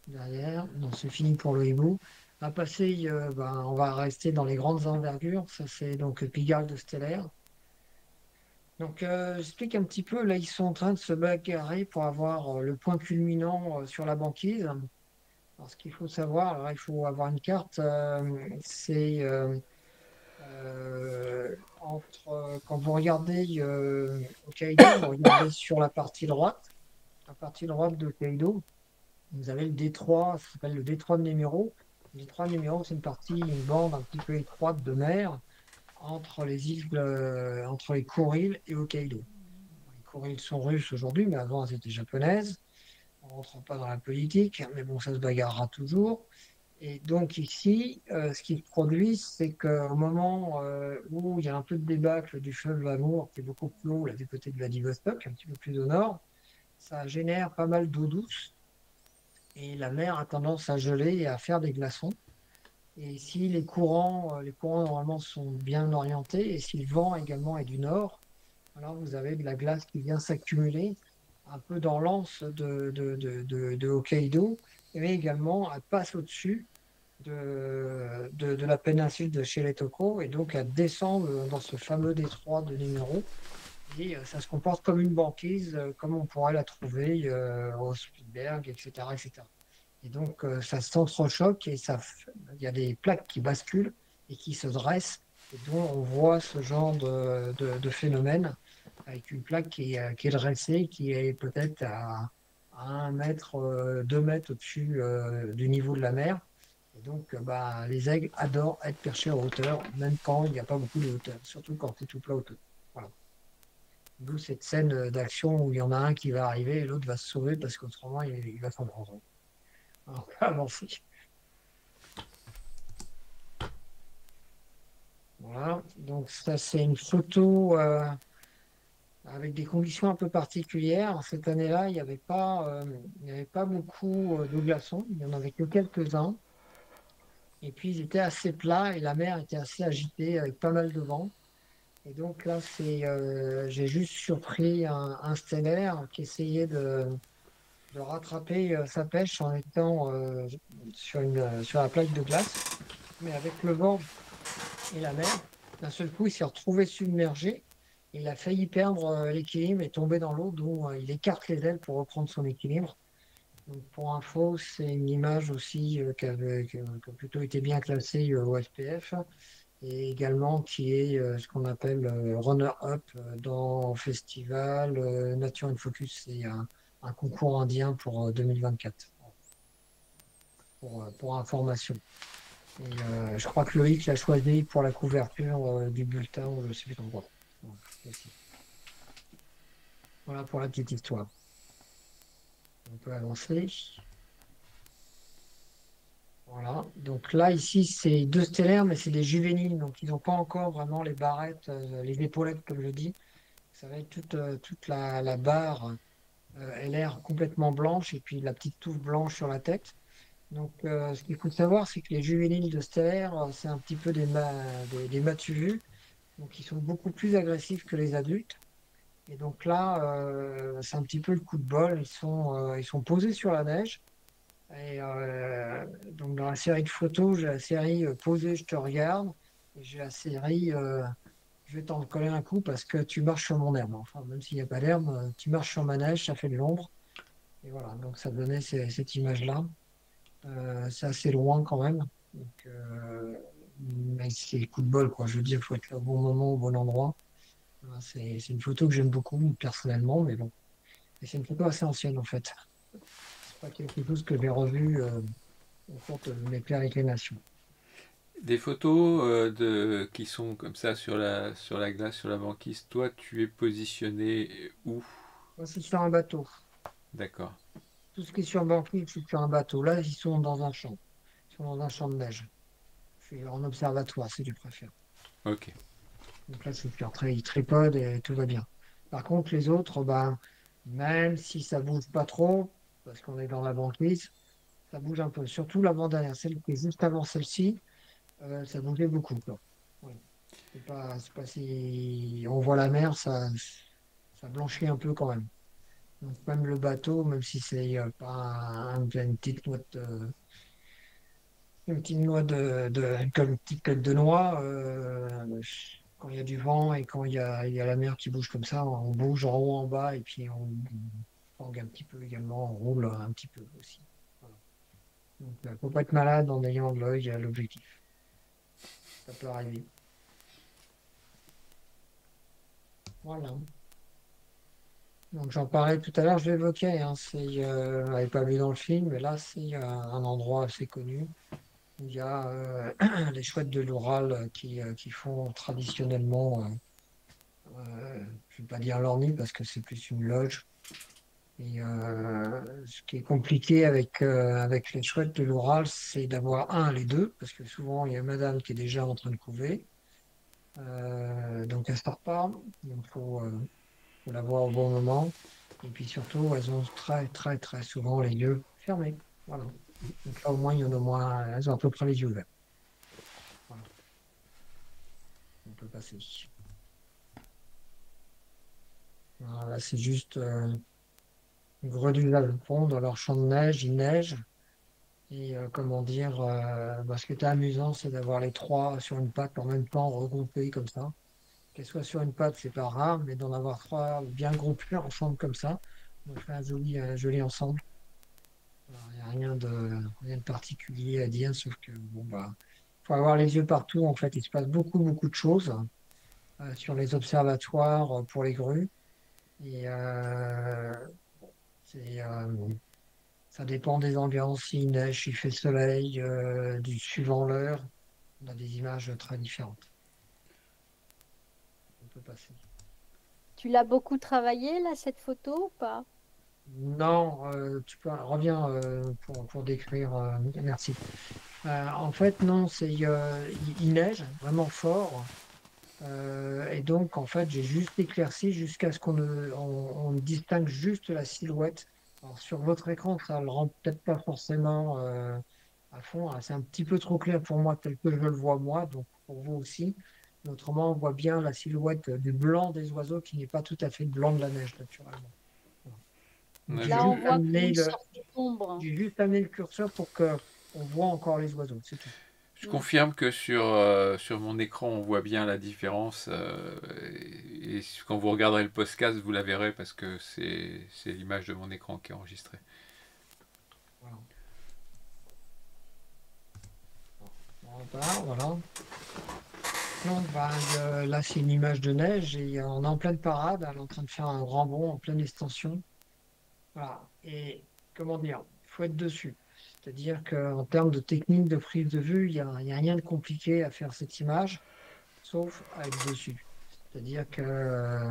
Speaker 2: derrière. Non, c'est fini pour le hibou. À passer, on va rester dans les grandes envergures. Ça, c'est donc Pigalle de Stellaire. Donc, j'explique un petit peu. Là, ils sont en train de se bagarrer pour avoir le point culminant sur la banquise. Alors, ce qu'il faut savoir, alors, il faut avoir une carte. C'est quand vous regardez Hokkaido, vous regardez sur la partie droite de Hokkaido, vous avez le détroit, ça s'appelle le détroit de Nemuro. Le détroit de Nemuro, c'est une bande un petit peu étroite de mer entre les îles, entre les Kuriles et Hokkaido. Les Kuriles sont russes aujourd'hui, mais avant elles étaient japonaises. On ne rentre pas dans la politique, mais bon, ça se bagarrera toujours. Et donc ici, ce qui se produit, c'est qu'au moment où il y a un peu de débâcle du fleuve Lamour, qui est beaucoup plus haut, là du côté de Vladivostok, un petit peu plus au nord, ça génère pas mal d'eau douce. Et la mer a tendance à geler et à faire des glaçons. Et si les courants normalement sont bien orientés, et si le vent également est du nord, Alors, vous avez de la glace qui vient s'accumuler un peu dans l'anse de Hokkaido, mais également elle passe au-dessus de la péninsule de Shirotoko et donc elle descend dans ce fameux détroit de Nimuro. Et ça se comporte comme une banquise, comme on pourrait la trouver au Spitzberg, etc., etc. Et donc, ça s'entrechoque et il y a des plaques qui basculent et qui se dressent, et dont on voit ce genre de phénomène avec une plaque qui est dressée, qui est peut-être à 1 mètre, 2 mètres au-dessus du niveau de la mer. Et donc, bah, les aigles adorent être perchés en hauteur, même quand il n'y a pas beaucoup de hauteur, surtout quand c'est tout plat autour. Voilà. D'où cette scène d'action où il y en a un qui va arriver et l'autre va se sauver parce qu'autrement, il va s'en prendre. Alors, on va avancer. Voilà, donc ça c'est une photo avec des conditions un peu particulières. Cette année-là, il y avait pas beaucoup de glaçons, il n'y en avait que quelques-uns. Et puis ils étaient assez plats et la mer était assez agitée avec pas mal de vent. Et donc là, j'ai juste surpris un stellaire qui essayait de rattraper sa pêche en étant sur la plaque de glace. Mais avec le vent et la mer, d'un seul coup, il s'est retrouvé submergé. Il a failli perdre l'équilibre et tomber dans l'eau, d'où il écarte les ailes pour reprendre son équilibre. Donc, pour info, c'est une image aussi qui a plutôt été bien classée au SPF et également qui est ce qu'on appelle runner-up dans le festival Nature in Focus. C'est un concours indien pour 2024, pour information. Et je crois que Loïc l'a choisi pour la couverture du bulletin, ou je ne sais plus trop quoi. Voilà, aussi. Voilà pour la petite histoire. On peut avancer. Voilà. Donc là, ici, c'est 2 stellaires, mais c'est des juvéniles. Donc, ils n'ont pas encore vraiment les barrettes, les épaulettes, comme je dis. Ça va être toute la barre, elle a l'air complètement blanche, et puis la petite touffe blanche sur la tête. Donc, ce qu'il faut savoir, c'est que les juvéniles de stellaires, c'est un petit peu des matu-vus. Donc, ils sont beaucoup plus agressifs que les adultes. Et donc là, c'est un petit peu le coup de bol. Ils sont posés sur la neige. Et donc dans la série de photos, j'ai la série Posé, je te regarde. Et j'ai la série Je vais t'en coller un coup parce que tu marches sur mon herbe. Enfin, même s'il n'y a pas d'herbe, tu marches sur ma neige, ça fait de l'ombre. Et voilà, donc ça donnait cette image-là. C'est assez loin quand même. Donc, mais c'est le coup de bol, quoi. Je veux dire, il faut être là au bon moment, au bon endroit. Voilà, c'est une photo que j'aime beaucoup personnellement, mais bon. Et c'est une photo assez ancienne en fait. C'est pas quelque chose que j'ai revu au cours de mes pérégrinations.
Speaker 1: Des photos qui sont comme ça sur la glace, sur la banquise. Toi, tu es positionné où?
Speaker 2: Moi, c'est sur un bateau.
Speaker 1: D'accord.
Speaker 2: Tout ce qui est sur banquise, c'est sur un bateau. Là, ils sont dans un champ. Ils sont dans un champ de neige. Je suis en observatoire, si tu préfères.
Speaker 1: Ok.
Speaker 2: Donc là, c'est sûr, ils tripodent et tout va bien. Par contre, les autres, ben, même si ça bouge pas trop, parce qu'on est dans la banquise, ça bouge un peu. Surtout l'avant-dernière, celle qui est juste avant celle-ci, ça bougeait beaucoup, quoi. Ouais. C'est pas si on voit la mer, ça blanchit un peu quand même. Donc même le bateau, même si c'est pas une petite noix comme une petite clotte de noix, quand il y a du vent et quand il y a la mer qui bouge comme ça, on bouge en haut, en bas et puis on tangue un petit peu également, on roule un petit peu aussi. Voilà. Donc il ne faut pas être malade en ayant de l'œil à l'objectif. Ça peut arriver. Voilà. Donc j'en parlais tout à l'heure, je l'évoquais, hein, on n'avait pas vu dans le film, mais là c'est un endroit assez connu. Il y a les chouettes de l'Oural qui font traditionnellement, je ne vais pas dire leur nid parce que c'est plus une loge. Et ce qui est compliqué avec les chouettes de l'Oural, c'est d'avoir les deux, parce que souvent il y a madame qui est déjà en train de couver. Donc elle ne sort pas, donc faut la voir au bon moment. Et puis surtout, elles ont très très très souvent les yeux fermés. Voilà. Donc là au moins, il y en a moins, elles ont à peu près les yeux ouverts. Voilà. On peut passer. Là, c'est juste une grue d'usage de fond dans leur champ de neige, il neige. Et comment dire, ce qui est amusant, c'est d'avoir les trois sur une patte en même temps regroupées comme ça. Qu'elles soient sur une patte, c'est pas rare, mais d'en avoir trois bien groupées ensemble comme ça, on fait un joli ensemble. Il n'y a rien de particulier à dire, sauf que bon bah, faut avoir les yeux partout. En fait, il se passe beaucoup de choses sur les observatoires pour les grues. Et c'est, ça dépend des ambiances. S'il neige, s'il fait soleil, suivant l'heure, on a des images très différentes. On peut passer.
Speaker 4: Tu l'as beaucoup travaillé, là, cette photo ou pas?
Speaker 2: Non, reviens pour décrire. Merci. En fait, non, il neige vraiment fort. Et donc, en fait, j'ai juste éclairci jusqu'à ce on distingue juste la silhouette. Alors, sur votre écran, ça ne le rend peut-être pas forcément à fond. Ah, c'est un petit peu trop clair pour moi, tel que je le vois moi, donc pour vous aussi. Mais autrement, on voit bien la silhouette du blanc des oiseaux qui n'est pas tout à fait le blanc de la neige, naturellement. Voilà. Donc,
Speaker 1: D'accord.
Speaker 4: Là, on voit une sorte d'ombre.
Speaker 2: j'ai juste amené le curseur pour que on voit encore les oiseaux, c'est tout.
Speaker 1: Je confirme que sur mon écran, on voit bien la différence. Et quand vous regarderez le podcast, vous la verrez parce que c'est l'image de mon écran qui est enregistrée.
Speaker 2: Voilà. Voilà. Donc, là, c'est une image de neige et on est en pleine parade. Elle est en train de faire un grand bond en pleine extension. Voilà. Et comment dire, il faut être dessus. C'est-à-dire qu'en termes de technique de prise de vue, il y a rien de compliqué à faire cette image, sauf à être dessus. C'est-à-dire que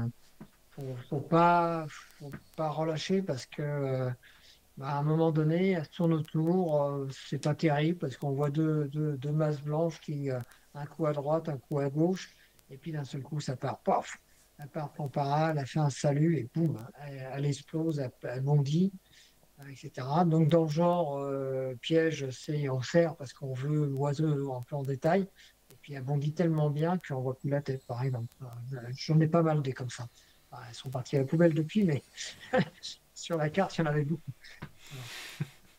Speaker 2: faut pas relâcher parce que à un moment donné, elle se tourne autour, c'est pas terrible parce qu'on voit deux masses blanches un coup à droite, un coup à gauche, et puis d'un seul coup, ça part, paf, elle part en parade, elle fait un salut et boum, elle explose, elle bondit, etc. Donc, dans le genre piège, c'est on serre parce qu'on veut l'oiseau un peu en détail, et puis elle bondit tellement bien qu'on voit plus la tête, par exemple. J'en ai pas mal des comme ça. Elles sont parties à la poubelle depuis, mais sur la carte, il y en avait beaucoup. Voilà.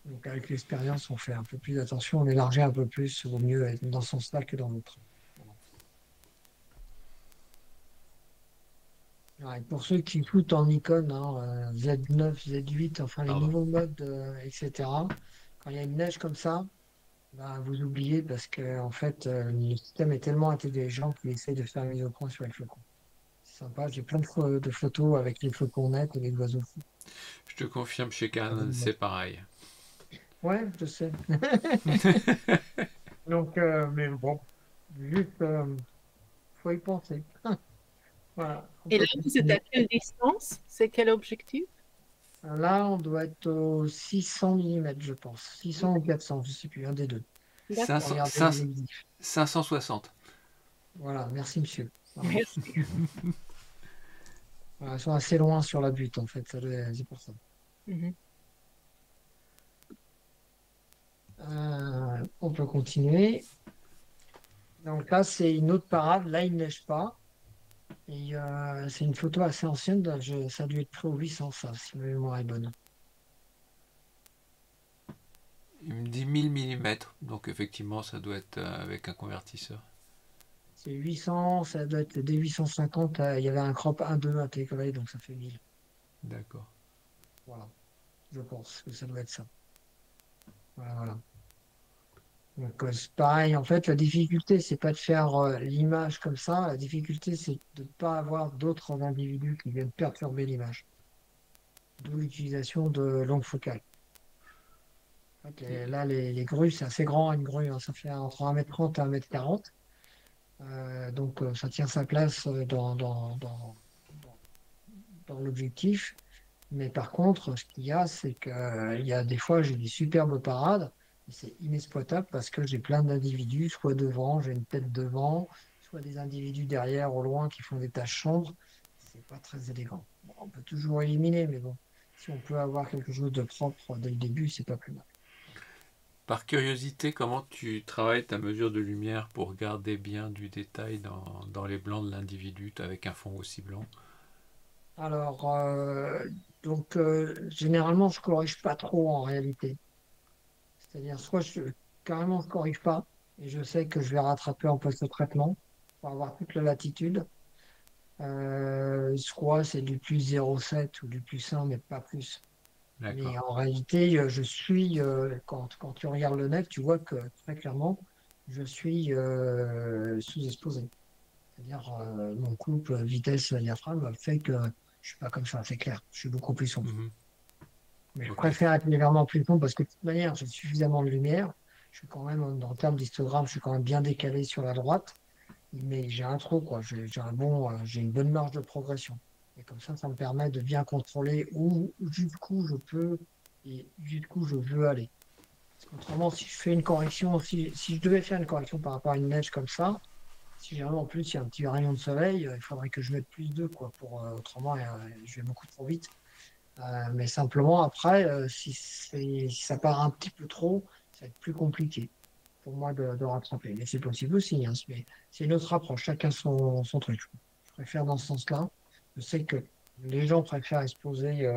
Speaker 2: Donc avec l'expérience, on fait un peu plus attention, on élargit un peu plus, vaut mieux être dans ce sens-là que dans l'autre. Voilà. Ouais, pour ceux qui foutent en Nikon, hein, Z9, Z8, enfin les nouveaux modes, etc., quand il y a une neige comme ça, vous oubliez parce que en fait, le système est tellement intelligent qu'il essaie de faire une mise au point sur les flocons. C'est sympa, j'ai plein de photos avec les flocons nets et les oiseaux fous.
Speaker 1: Je te confirme, chez Canon, c'est pareil.
Speaker 2: Ouais, je sais. Donc, mais bon, juste, faut y penser. Voilà.
Speaker 3: Et là, vous êtes à quelle distance? C'est quel objectif?
Speaker 2: Là, on doit être au 600 mm, je pense. 600 ou 400, je ne sais plus, un des deux.
Speaker 1: 560.
Speaker 2: Voilà, merci monsieur. Voilà.
Speaker 3: Merci.
Speaker 2: Voilà, ils sont assez loin sur la butte, en fait, c'est pour ça. On peut continuer. Donc là, c'est une autre parade. Là, il ne neige pas. Et c'est une photo assez ancienne. Ça a dû être pris au 800, ça, si ma mémoire est bonne.
Speaker 1: Il me dit 1000 mm, donc effectivement, ça doit être avec un convertisseur.
Speaker 2: C'est 800, ça doit être des 850. Il y avait un crop 1.2 intégré, donc ça fait 1000.
Speaker 1: D'accord.
Speaker 2: Voilà, je pense que ça doit être ça. Voilà. Donc c'est pareil, en fait, la difficulté, c'est pas de faire l'image comme ça. La difficulté, c'est de ne pas avoir d'autres individus qui viennent perturber l'image. D'où l'utilisation de longues focales. En fait, là, les grues, c'est assez grand, une grue, hein, ça fait entre 1m30 et 1m40. Donc, ça tient sa place dans l'objectif. Mais par contre, ce qu'il y a, c'est qu'il y a des fois, j'ai des superbes parades. Et c'est inexploitable parce que j'ai plein d'individus, soit devant, j'ai une tête devant, soit des individus derrière, au loin, qui font des taches sombres. C'est pas très élégant. Bon, on peut toujours éliminer, mais bon, si on peut avoir quelque chose de propre dès le début, c'est pas plus mal.
Speaker 1: Par curiosité, comment tu travailles ta mesure de lumière pour garder bien du détail dans les blancs de l'individu avec un fond aussi blanc?
Speaker 2: Alors, généralement, je corrige pas trop en réalité. C'est-à-dire, carrément, je corrige pas et je sais que je vais rattraper en post-traitement pour avoir toute la latitude. Soit c'est du plus 0,7 ou du plus 1, mais pas plus. Mais
Speaker 1: D'accord.
Speaker 2: en réalité, quand tu regardes le net, tu vois que très clairement, je suis sous-exposé. C'est-à-dire, mon couple vitesse-diaphragme fait que je suis pas comme ça, c'est clair. Je suis beaucoup plus sombre.
Speaker 1: Mhm.
Speaker 2: Mais je
Speaker 1: Ok.
Speaker 2: préfère être légèrement plus sombre parce que de toute manière, j'ai suffisamment de lumière. Je suis quand même, en termes d'histogramme, je suis quand même bien décalé sur la droite. Mais j'ai un trou, quoi. J'ai une bonne marge de progression. Et comme ça me permet de bien contrôler où, jusqu'où je peux et jusqu'où je veux aller. Parce qu'autrement, si je fais une correction, si je devais faire une correction par rapport à une neige comme ça, si jamais en plus il y a un petit rayon de soleil, il faudrait que je mette plus de quoi, autrement, je vais beaucoup trop vite. Mais simplement, après, si ça part un petit peu trop, ça va être plus compliqué pour moi de rattraper. Mais c'est possible aussi, hein, mais c'est une autre approche, chacun son truc. Je préfère dans ce sens-là. Je sais que les gens préfèrent exposer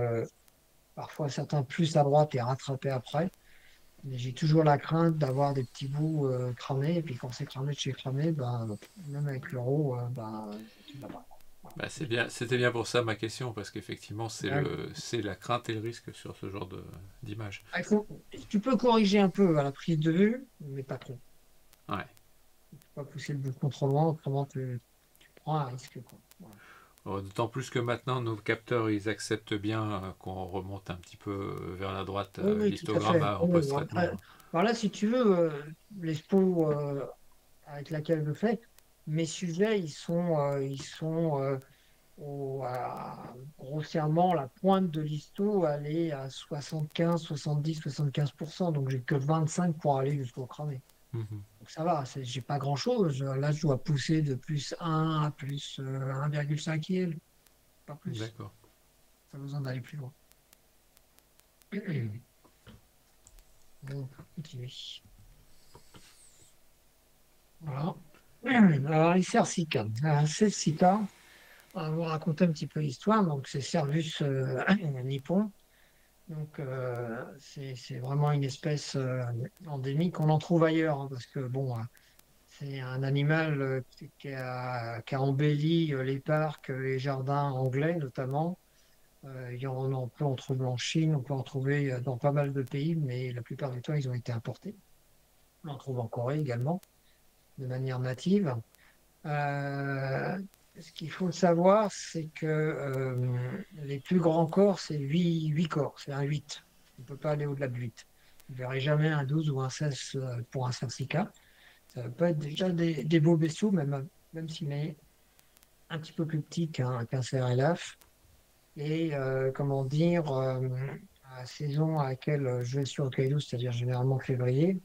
Speaker 2: parfois certains plus à droite et rattraper après. Mais j'ai toujours la crainte d'avoir des petits bouts cramés. Et puis quand c'est cramé de chez cramé, ben, même avec l'euro, ben, tu ne l'as pas. Voilà.
Speaker 1: Bah, c'est bien, c'était bien pour ça ma question, parce qu'effectivement,
Speaker 2: Ouais.
Speaker 1: c'est la crainte et le risque sur ce genre d'image.
Speaker 2: Ah, tu peux corriger un peu à la prise de vue, mais pas trop.
Speaker 1: Ouais.
Speaker 2: Pas pousser le bouton trop loin, autrement tu prends un risque, quoi. Voilà.
Speaker 1: D'autant plus que maintenant, nos capteurs, ils acceptent bien qu'on remonte un petit peu vers la droite
Speaker 2: Oui, oui, tout à
Speaker 1: l'histogramme
Speaker 2: fait.
Speaker 1: en
Speaker 2: Oui, oui, bon, après,
Speaker 1: post-traitement.
Speaker 2: alors là, si tu veux, l'expo avec laquelle je fais, mes sujets, grossièrement, la pointe de l'histo, elle est à 75, 70, 75%. Donc, j'ai que 25 pour aller jusqu'au cramé.
Speaker 1: Mhm.
Speaker 2: Donc, ça va, j'ai pas grand-chose. Là, je dois pousser de plus 1 à plus 1,5 IL, pas plus.
Speaker 1: D'accord.
Speaker 2: Pas besoin d'aller plus loin. Donc, continuer. Voilà. Alors, les Cercica. Cercica, on va vous raconter un petit peu l'histoire. Donc, c'est Cervus nippon. Donc, c'est vraiment une espèce endémique. On en trouve ailleurs, hein, parce que, bon, c'est un animal qui a embelli les parcs, les jardins anglais notamment. On peut en trouver en Chine, on peut en trouver dans pas mal de pays, mais la plupart du temps, ils ont été importés. On en trouve en Corée également, de manière native. Euh, Ce qu'il faut savoir, c'est que les plus grands corps, c'est 8 corps, c'est un 8. On ne peut pas aller au-delà de 8. Vous ne verrez jamais un 12 ou un 16 pour un cercicat. Ça peut être déjà des beaux bestiaux, même s'il est un petit peu plus petit qu'un cerf Et comment dire, à la saison à laquelle je vais sur Hokkaido, c'est-à-dire généralement février,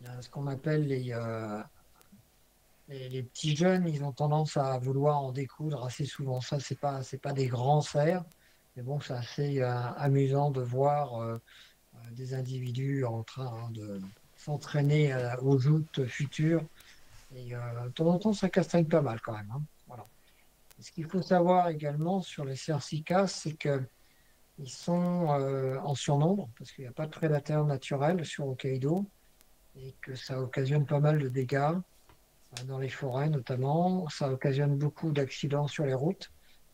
Speaker 2: il y a ce qu'on appelle les petits jeunes, ils ont tendance à vouloir en découdre assez souvent. Ça, c'est pas des grands cerfs, mais bon, c'est assez amusant de voir des individus en train de s'entraîner aux joutes futures. Et de temps en temps, ça castagne pas mal quand même, hein. Voilà. Et ce qu'il faut savoir également sur les cercicas, c'est que ils sont en surnombre parce qu'il n'y a pas de prédateurs naturels sur Hokkaido et que ça occasionne pas mal de dégâts dans les forêts notamment. Ça occasionne beaucoup d'accidents sur les routes.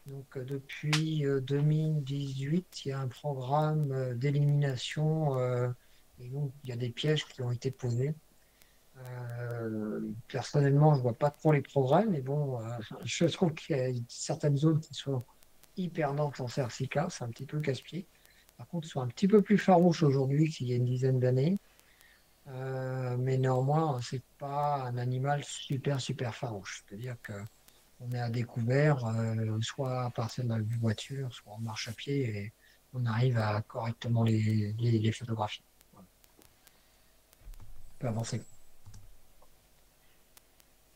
Speaker 2: Donc depuis 2018, il y a un programme d'élimination et donc il y a des pièges qui ont été posés. Personnellement, je ne vois pas trop les progrès, mais bon, je trouve qu'il y a certaines zones qui sont hyper denses en cercica, c'est un petit peu casse-pied. Par contre, ils sont un petit peu plus farouches aujourd'hui qu'il y a une dizaine d'années. Mais néanmoins, c'est pas un animal super, super farouche. C'est-à-dire qu'on est à découvert, soit à partir de la voiture, soit en marche à pied, et on arrive à correctement les photographier. Voilà. On peut avancer.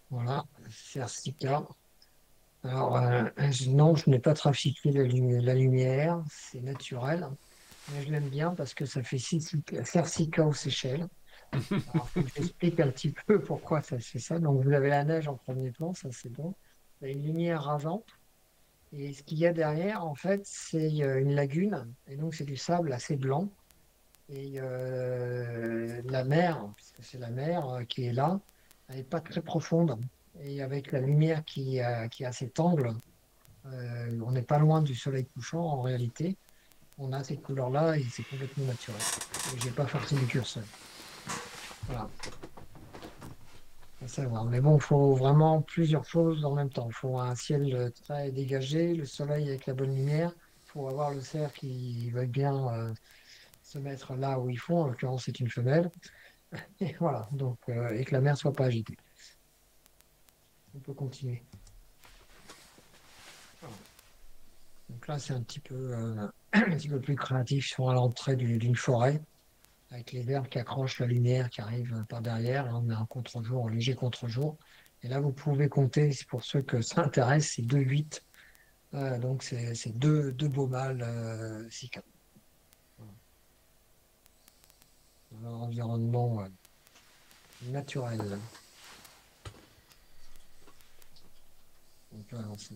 Speaker 2: Voilà, Cercica. Alors, non, je n'ai pas trafiqué la lumière, c'est naturel. Mais je l'aime bien parce que ça fait Cercica aux Seychelles. Alors, faut que j'explique un petit peu pourquoi ça fait ça. Donc, vous avez la neige en premier plan, ça c'est bon. Vous avez une lumière rasante Et ce qu'il y a derrière, en fait, c'est une lagune, et donc c'est du sable assez blanc. Et la mer, puisque c'est la mer qui est là, elle n'est pas très profonde. Et avec la lumière qui a cet angle, on n'est pas loin du soleil couchant en réalité. On a cette couleur-là et c'est complètement naturel. Et j'ai pas forcé du curseur. Voilà, à savoir. Mais bon, il faut vraiment plusieurs choses en même temps. Il faut un ciel très dégagé, le soleil avec la bonne lumière. Il faut avoir le cerf qui va bien se mettre là où il faut. En l'occurrence, c'est une femelle. Et voilà, donc, et que la mer soit pas agitée. On peut continuer. Voilà. Donc là, c'est un petit peu, un petit peu plus créatif sur l'entrée d'une forêt, avec les herbes qui accrochent la lumière qui arrive par derrière. Là, on a un contre-jour, un léger contre-jour. Et là, vous pouvez compter, c'est pour ceux que ça intéresse, c'est 2,8. Donc, c'est deux beaux mâles cycles. Voilà. Dans un environnement naturel. On peut avancer.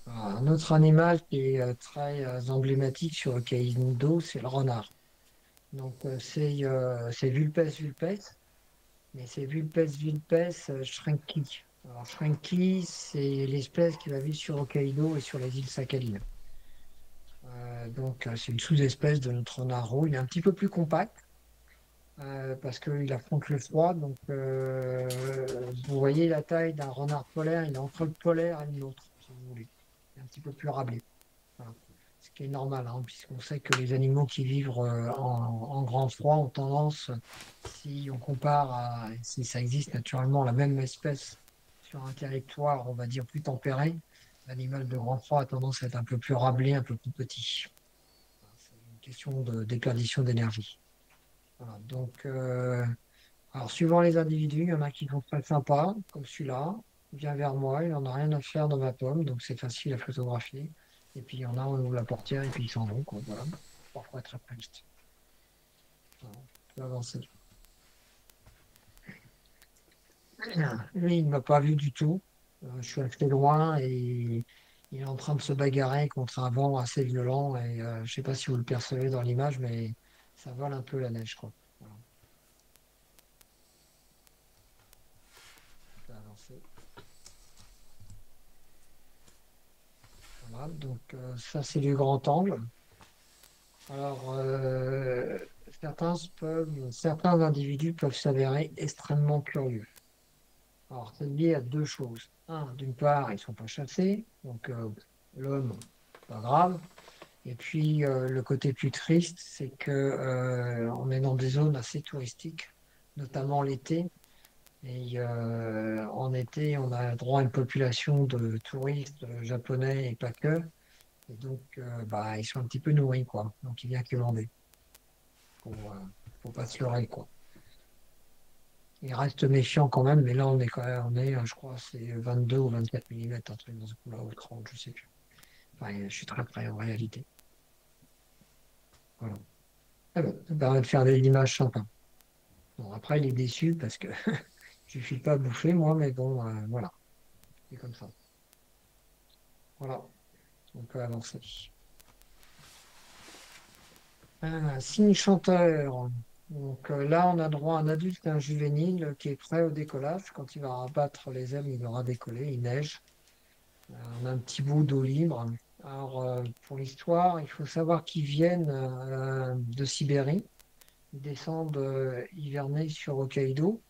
Speaker 2: Voilà. Un autre animal qui est très emblématique sur le Kaindo, c'est le renard. Donc, c'est Vulpes vulpes. Mais c'est Vulpes vulpes shrinki. Alors, shrinki, c'est l'espèce qui va vivre sur Hokkaido et sur les îles Sakhalines. Donc, c'est une sous-espèce de notre renard roux. Il est un petit peu plus compact parce qu'il affronte le froid. Donc, vous voyez la taille d'un renard polaire. Il est entre le polaire et l'autre, si vous voulez. Il est un petit peu plus râblé. Voilà. Ce qui est normal, hein, puisqu'on sait que les animaux qui vivent en grand froid ont tendance, si on compare à, si ça existe naturellement, la même espèce sur un territoire, on va dire, plus tempéré, l'animal de grand froid a tendance à être un peu plus râblé, un peu plus petit. C'est une question de déperdition d'énergie. Voilà, donc, alors, suivant les individus, il y en a qui sont très sympas, comme celui-là. Il vient vers moi, il n'en a rien à faire dans ma pomme, donc c'est facile à photographier. Et puis il y en a, on ouvre la portière et puis ils s'en vont, quoi. Voilà. Parfois très triste. Voilà, on peut avancer. Lui, il ne m'a pas vu du tout. Je suis assez loin et il est en train de se bagarrer contre un vent assez violent. Et je ne sais pas si vous le percevez dans l'image, mais ça vole un peu la neige, quoi. Voilà, on peut avancer. Voilà, donc ça c'est du grand angle. Alors, certains individus peuvent s'avérer extrêmement curieux. Alors, c'est lié à deux choses. Un, d'une part, ils ne sont pas chassés, donc l'homme, pas grave. Et puis, le côté plus triste, c'est que on est dans des zones assez touristiques, notamment l'été. Et en été, on a droit à une population de touristes japonais et pas que. Et donc, bah, ils sont un petit peu nourris, quoi. Donc, il vient quémander. Faut pas se leurrer, quoi. Il reste méfiant quand même, mais là, on est quand même, je crois, c'est 22 ou 24 millimètres, un truc dans ce coup-là, ou 30, je sais plus. Enfin, je suis très près en réalité. Voilà. Ah ben, ça permet de faire des images sympas. Bon, après, il est déçu parce que je ne suis pas bouffé, moi, mais bon, voilà. C'est comme ça. Voilà. On peut avancer. Un signe chanteur. Donc là, on a droit à un adulte et un juvénile qui est prêt au décollage. Quand il va rabattre les ailes, il aura décollé, il neige. On a un petit bout d'eau libre. Alors, pour l'histoire, il faut savoir qu'ils viennent de Sibérie. Ils descendent hiverner sur Hokkaido.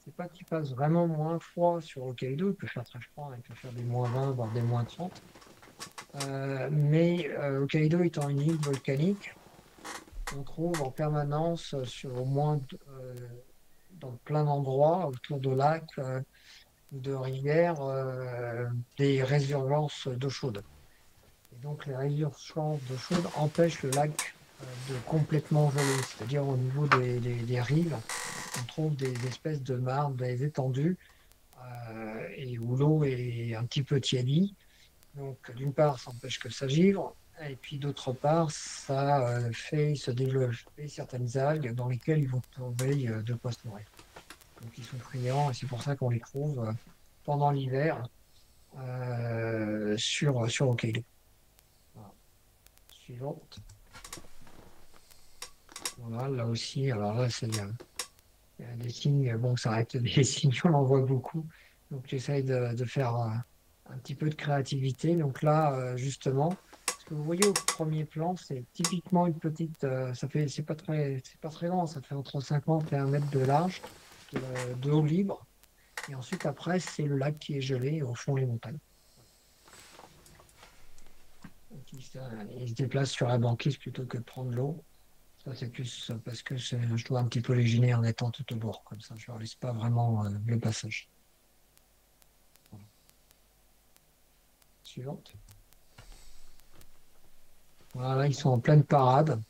Speaker 2: C'est pas qu'il fasse vraiment moins froid sur Hokkaido. Il peut faire très froid, il peut faire des -20, voire des -30. Mais Hokkaido étant une île volcanique, on trouve en permanence au moins dans plein d'endroits autour de lacs ou de rivières des résurgences d'eau chaude. Et donc les résurgences d'eau chaude empêchent le lac de complètement geler, c'est-à-dire au niveau des rives, on trouve des espèces de mares, des étendues et où l'eau est un petit peu tiédie. Donc, d'une part, ça empêche que ça givre, et puis d'autre part, ça fait se développer certaines algues dans lesquelles ils vont trouver de quoi se nourrir. Donc, ils sont friands, et c'est pour ça qu'on les trouve pendant l'hiver sur Hokkaido. Voilà. Suivante. Voilà, là aussi, alors là, c'est il y a des signes, bon, ça reste des signes, on en voit beaucoup. Donc, j'essaye de faire un petit peu de créativité. Donc là, justement, ce que vous voyez au premier plan, c'est typiquement une petite, c'est pas très grand, ça fait entre 50 et 1 mètre de large, de haut libre. Et ensuite, après, c'est le lac qui est gelé et au fond, les montagnes. Donc, il se déplace sur la banquise plutôt que de prendre l'eau. Ça, c'est plus parce que je dois un petit peu les gêner en étant tout au bord. Comme ça, je ne leur laisse pas vraiment le passage. Voilà. Suivante. Voilà, ils sont en pleine parade.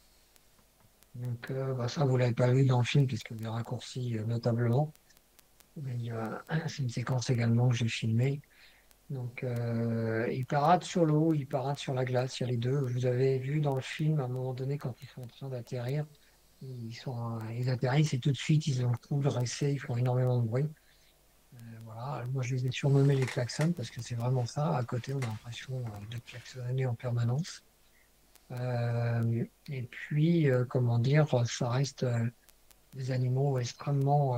Speaker 2: Donc, bah, ça, vous ne l'avez pas vu dans le film, puisque je l'ai raccourci notablement. Mais c'est une séquence également que j'ai filmée. Donc, ils paradent sur l'eau, ils paradent sur la glace, il y a les deux. Vous avez vu dans le film, à un moment donné, quand ils sont en train d'atterrir, ils atterrissent et tout de suite, ils ont le cou dressé, ils font énormément de bruit. Voilà, moi je les ai surnommés les klaxons parce que c'est vraiment ça. À côté, on a l'impression de klaxonner en permanence. Et puis, comment dire, ça reste des animaux extrêmement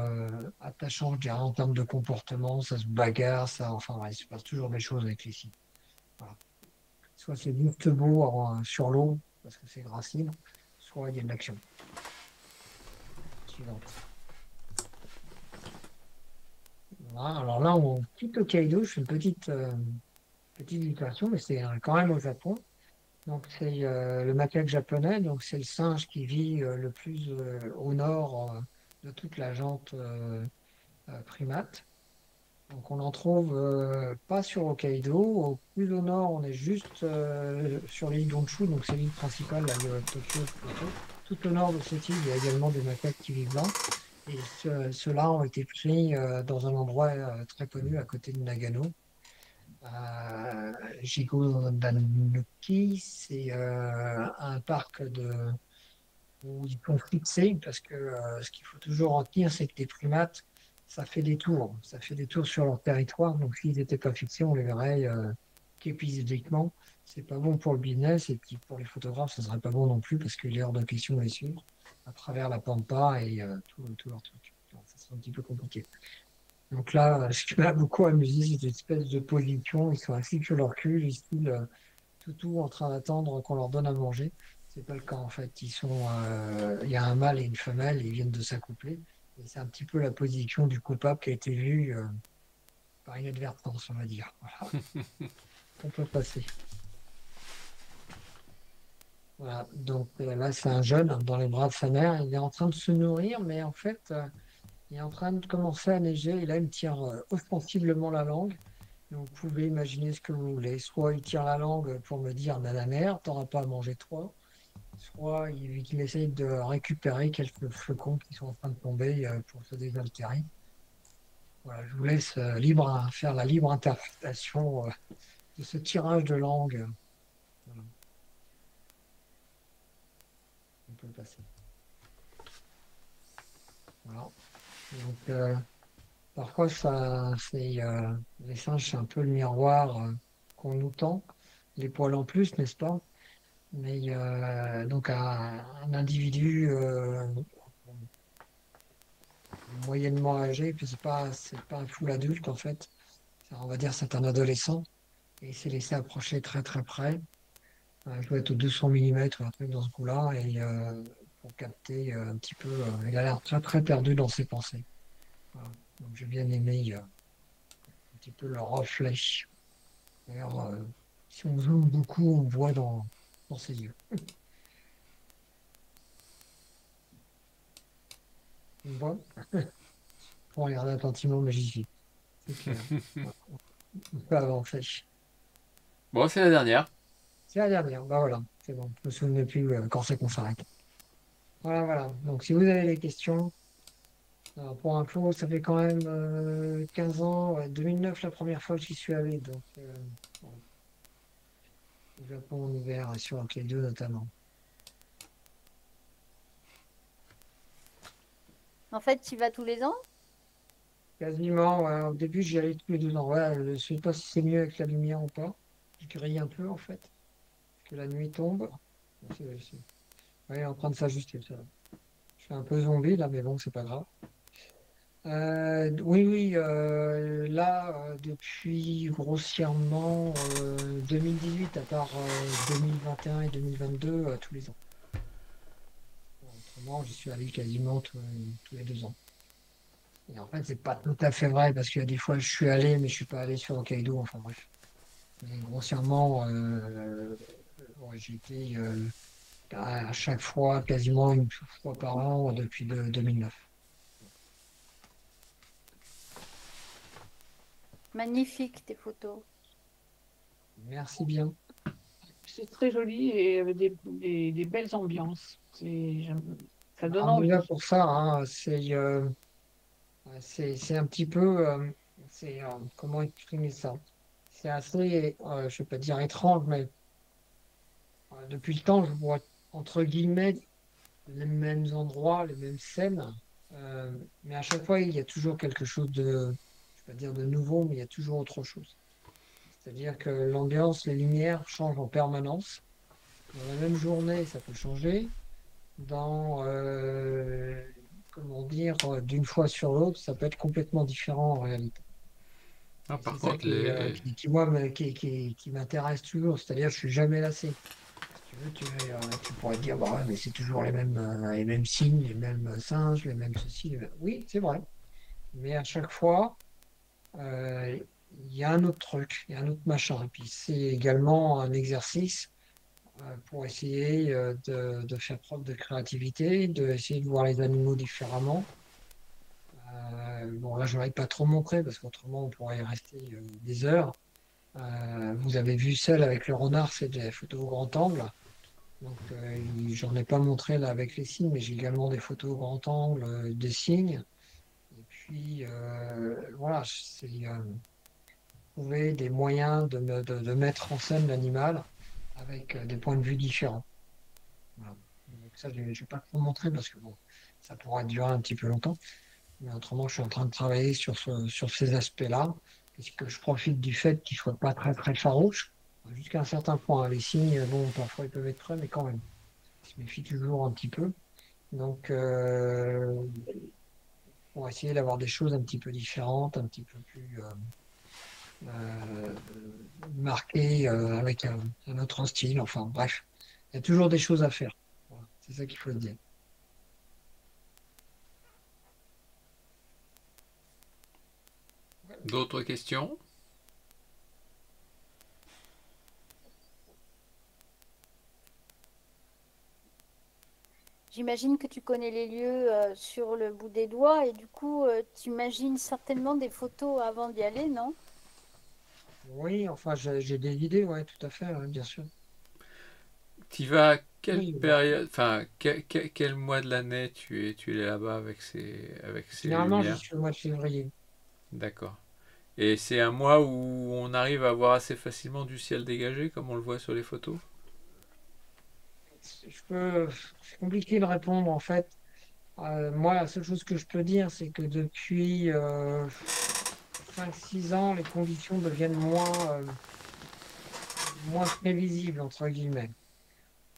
Speaker 2: attachants, je dirais, en termes de comportement. Ça se bagarre, enfin, ouais, il se passe toujours des choses avec les signes. Voilà. Soit c'est juste beau sur l'eau parce que c'est gracile, soit il y a de l'action. Suivante. Voilà, alors là, on quitte Hokkaido. Je fais une petite illustration, mais c'est quand même au Japon. Donc, c'est le macaque japonais. Donc, c'est le singe qui vit le plus au nord de toute la jante primate. Donc, on n'en trouve pas sur Hokkaido. Au plus au nord, on est juste sur l'île d'Honshu. Donc, c'est l'île principale, là, de Tokyo, Kyoto. Tout au nord de cette île, il y a également des macaques qui vivent là. Et ceux-là ont été pris dans un endroit très connu à côté de Nagano. Jigodanuki, c'est un parc où ils sont fixés parce que ce qu'il faut toujours retenir, c'est que les primates, ça fait des tours. Ça fait des tours sur leur territoire. Donc, s'ils n'étaient pas fixés, on les verrait qu'épisodiquement. C'est pas bon pour le business et puis pour les photographes, ce serait pas bon non plus parce qu'il est hors de question de les suivre à travers la pampa et tout leur truc. Donc, ça serait un petit peu compliqué. Donc là, ce qui m'a beaucoup amusé, c'est cette espèce de position. Ils sont assis sur leur cul, ils style tout en train d'attendre qu'on leur donne à manger. C'est pas le cas en fait. Il y a un mâle et une femelle, et ils viennent de s'accoupler. Et c'est un petit peu la position du coupable qui a été vue par inadvertance, on va dire. Voilà. On peut passer. Voilà. Donc là, c'est un jeune dans les bras de sa mère. Il est en train de se nourrir, mais en fait, il est en train de commencer à neiger. Et là, il me tire ostensiblement la langue. Donc, vous pouvez imaginer ce que vous voulez. Soit il tire la langue pour me dire, nana mère, t'auras pas à manger toi. Soit il essaye de récupérer quelques flocons qui sont en train de tomber pour se désaltérer. Voilà, je vous laisse faire la libre interprétation de ce tirage de langue. Voilà, on peut le passer. Voilà. Donc, parfois, les singes, c'est un peu le miroir qu'on nous tend. Les poils en plus, n'est-ce pas? Mais donc, un individu moyennement âgé, puis c'est pas un full adulte en fait. On va dire c'est un adolescent et il s'est laissé approcher très très près. Je dois être au 200 mm, un truc dans ce coup-là, et pour capter un petit peu. Il a l'air très très perdu dans ses pensées. Voilà. Donc j'ai bien aimé un petit peu le reflet. D'ailleurs, si on zoome beaucoup, on voit dans ses yeux. On voit. Faut regarder attentivement, mais j'y suis. C'est clair. Voilà. On peut avancer.
Speaker 1: Bon, c'est la dernière.
Speaker 2: C'est la dernière. Bah voilà, c'est bon. Je me souviens plus quand c'est qu'on s'arrête. Voilà, voilà. Donc si vous avez des questions, pour info, ça fait quand même 15 ans, ouais, 2009 la première fois que j'y suis allé. Donc bon, au Japon en hiver et sur les deux notamment.
Speaker 4: En fait, tu y vas tous les ans?
Speaker 2: Quasiment, ouais. Au début, j'y allais tous les 2 ans. Ouais, je ne sais pas si c'est mieux avec la lumière ou pas. Je grille un peu, en fait, parce que la nuit tombe. Ouais, en train de s'ajuster, ça. Je suis un peu zombie, là, mais bon, c'est pas grave. Oui, oui, là, depuis grossièrement 2018, à part 2021 et 2022, tous les ans. Autrement, j'y suis allé quasiment tous les 2 ans. Et en fait, c'est pas tout à fait vrai parce qu'il y a des fois, je suis allé, mais je suis pas allé sur Hokkaido. Enfin bref. Mais grossièrement, ouais, j'ai été à chaque fois, quasiment une fois par an depuis 2009.
Speaker 4: Magnifique tes photos.
Speaker 2: Merci bien.
Speaker 5: C'est très joli et avec des belles ambiances. Ça donne
Speaker 2: Alors, déjà
Speaker 5: envie.
Speaker 2: pour ça, hein, c'est un petit peu, comment exprimer ça? C'est assez, je ne vais pas dire étrange, mais depuis le temps, je vois entre guillemets les mêmes endroits, les mêmes scènes, mais à chaque fois, il y a toujours quelque chose de, je ne vais pas dire de nouveau, mais il y a toujours autre chose. C'est-à-dire que l'ambiance, les lumières changent en permanence. Dans la même journée, ça peut changer. Dans, comment dire, d'une fois sur l'autre, ça peut être complètement différent en réalité.
Speaker 1: Ah,
Speaker 2: Et c'est
Speaker 1: par
Speaker 2: ça
Speaker 1: contre, les...
Speaker 2: moi, qui m'intéresse toujours. C'est-à-dire, je suis jamais lassé. Si tu veux, tu pourrais dire, bah ouais, mais c'est toujours les mêmes signes, les mêmes singes, les mêmes ceci. Oui, c'est vrai. Mais à chaque fois, euh, il y a un autre truc, il y a un autre machin. Et puis, c'est également un exercice pour essayer de faire preuve de créativité, d'essayer de voir les animaux différemment. Bon, là, je n'aurais pas trop montré parce qu'autrement, on pourrait y rester des heures. Vous avez vu celle avec le renard, c'est des photos au grand angle. Donc, j'en ai pas montré là avec les signes, mais j'ai également des photos au grand angle, des signes. Et puis, voilà, c'est trouver des moyens de mettre en scène l'animal avec des points de vue différents. Voilà. Donc, ça, je ne vais pas trop montrer parce que bon, ça pourra durer un petit peu longtemps. Mais autrement, je suis en train de travailler sur ces aspects-là, puisque je profite du fait qu'ils ne soient pas très, très farouches, jusqu'à un certain point. Les signes, bon, parfois, ils peuvent être prêts, mais quand même, je me méfie toujours un petit peu. Donc, pour essayer d'avoir des choses un petit peu différentes, un petit peu plus euh, marquées, avec un autre style. Enfin, bref, il y a toujours des choses à faire. Voilà, c'est ça qu'il faut se dire.
Speaker 1: D'autres questions?
Speaker 4: J'imagine que tu connais les lieux sur le bout des doigts et du coup, tu imagines certainement des photos avant d'y aller, non?
Speaker 2: Oui, enfin, j'ai des idées, ouais, tout à fait, ouais, bien sûr.
Speaker 1: Tu vas à quelle
Speaker 2: Oui, bah,
Speaker 1: période, enfin, quel mois de l'année tu es là-bas avec ces
Speaker 2: généralement, j'y
Speaker 1: lumières?
Speaker 2: suis au mois de février.
Speaker 1: D'accord. Et c'est un mois où on arrive à voir assez facilement du ciel dégagé, comme on le voit sur les photos?
Speaker 2: C'est compliqué de répondre, en fait. Moi, la seule chose que je peux dire, c'est que depuis 5-6 ans, les conditions deviennent moins prévisibles, entre guillemets.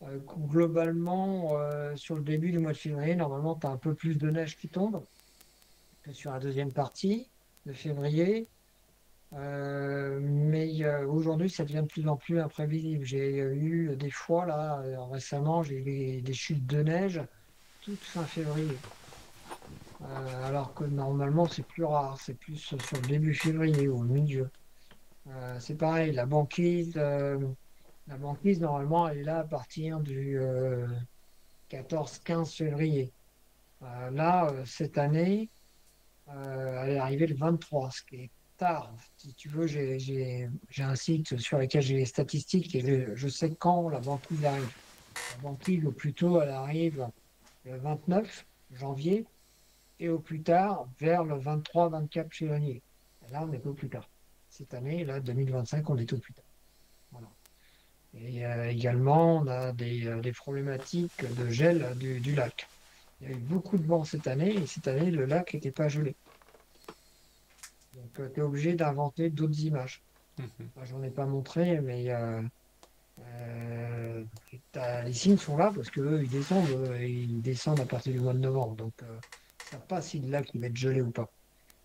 Speaker 2: Globalement, sur le début du mois de février, normalement, tu as un peu plus de neige qui tombe que sur la deuxième partie de février. Mais aujourd'hui, ça devient de plus en plus imprévisible. J'ai eu des fois, là, récemment, j'ai eu des chutes de neige toute fin février. Alors que normalement, c'est plus rare, c'est plus sur le début février ou au milieu. C'est pareil, la banquise, normalement, elle est là à partir du 14-15 février. Là, cette année, elle est arrivée le 23, ce qui est tard. Si tu veux, j'ai un site sur lequel j'ai les statistiques et je sais quand la banquise arrive. La banquise, au plus tôt, elle arrive le 29 janvier et au plus tard vers le 23-24 février. Et là, on est au plus tard. Cette année, là, 2025, on est au plus tard. Voilà. Et également, on a des problématiques de gel du lac. Il y a eu beaucoup de vent cette année et cette année, le lac n'était pas gelé. Donc, tu es obligé d'inventer d'autres images.
Speaker 1: Mhm.
Speaker 2: Moi, j'en ai pas montré, mais les signes sont là parce qu'eux, ils descendent à partir du mois de novembre. Donc, ils savent pas si le lac il va être gelé ou pas.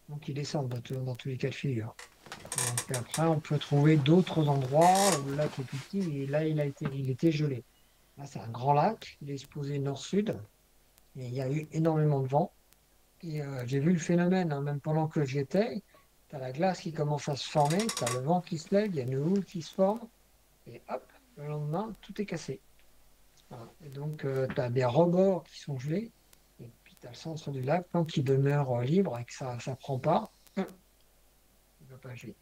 Speaker 2: Donc, ils descendent dans tous les cas de figure. Donc, après, on peut trouver d'autres endroits où le lac est plus petit et là, il était gelé. Là, c'est un grand lac, il est exposé nord-sud et il y a eu énormément de vent. Et j'ai vu le phénomène, hein, même pendant que j'y étais. Tu as la glace qui commence à se former, tu as le vent qui se lève, il y a une houle qui se forme, et hop, le lendemain, tout est cassé. Voilà. Et donc, tu as des rebords qui sont gelés, et puis tu as le centre du lac, tant qu'il demeure libre et que ça ne prend pas, il ne va pas geler.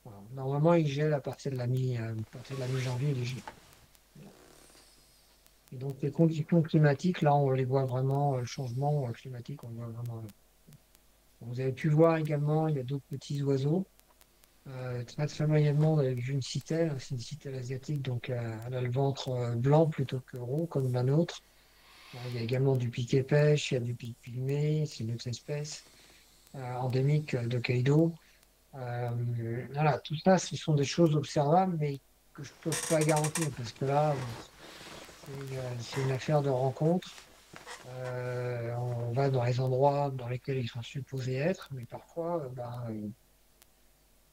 Speaker 2: Voilà. Normalement, il gèle à partir de la mi-janvier, il est gelé. Et donc, les conditions climatiques, là, on les voit vraiment, le changement climatique, on le voit vraiment. Vous avez pu voir également, il y a d'autres petits oiseaux. Très très moyennement, on avait vu une citelle, c'est une citelle asiatique, donc elle a le ventre blanc plutôt que rond comme la nôtre. Il y a également du piquet-pêche, il y a du pic-pygmée, c'est une autre espèce endémique d'Hokkaido. Voilà, tout ça, ce sont des choses observables, mais que je ne peux pas garantir, parce que là, c'est une affaire de rencontre. On va dans les endroits dans lesquels ils sont supposés être, mais parfois,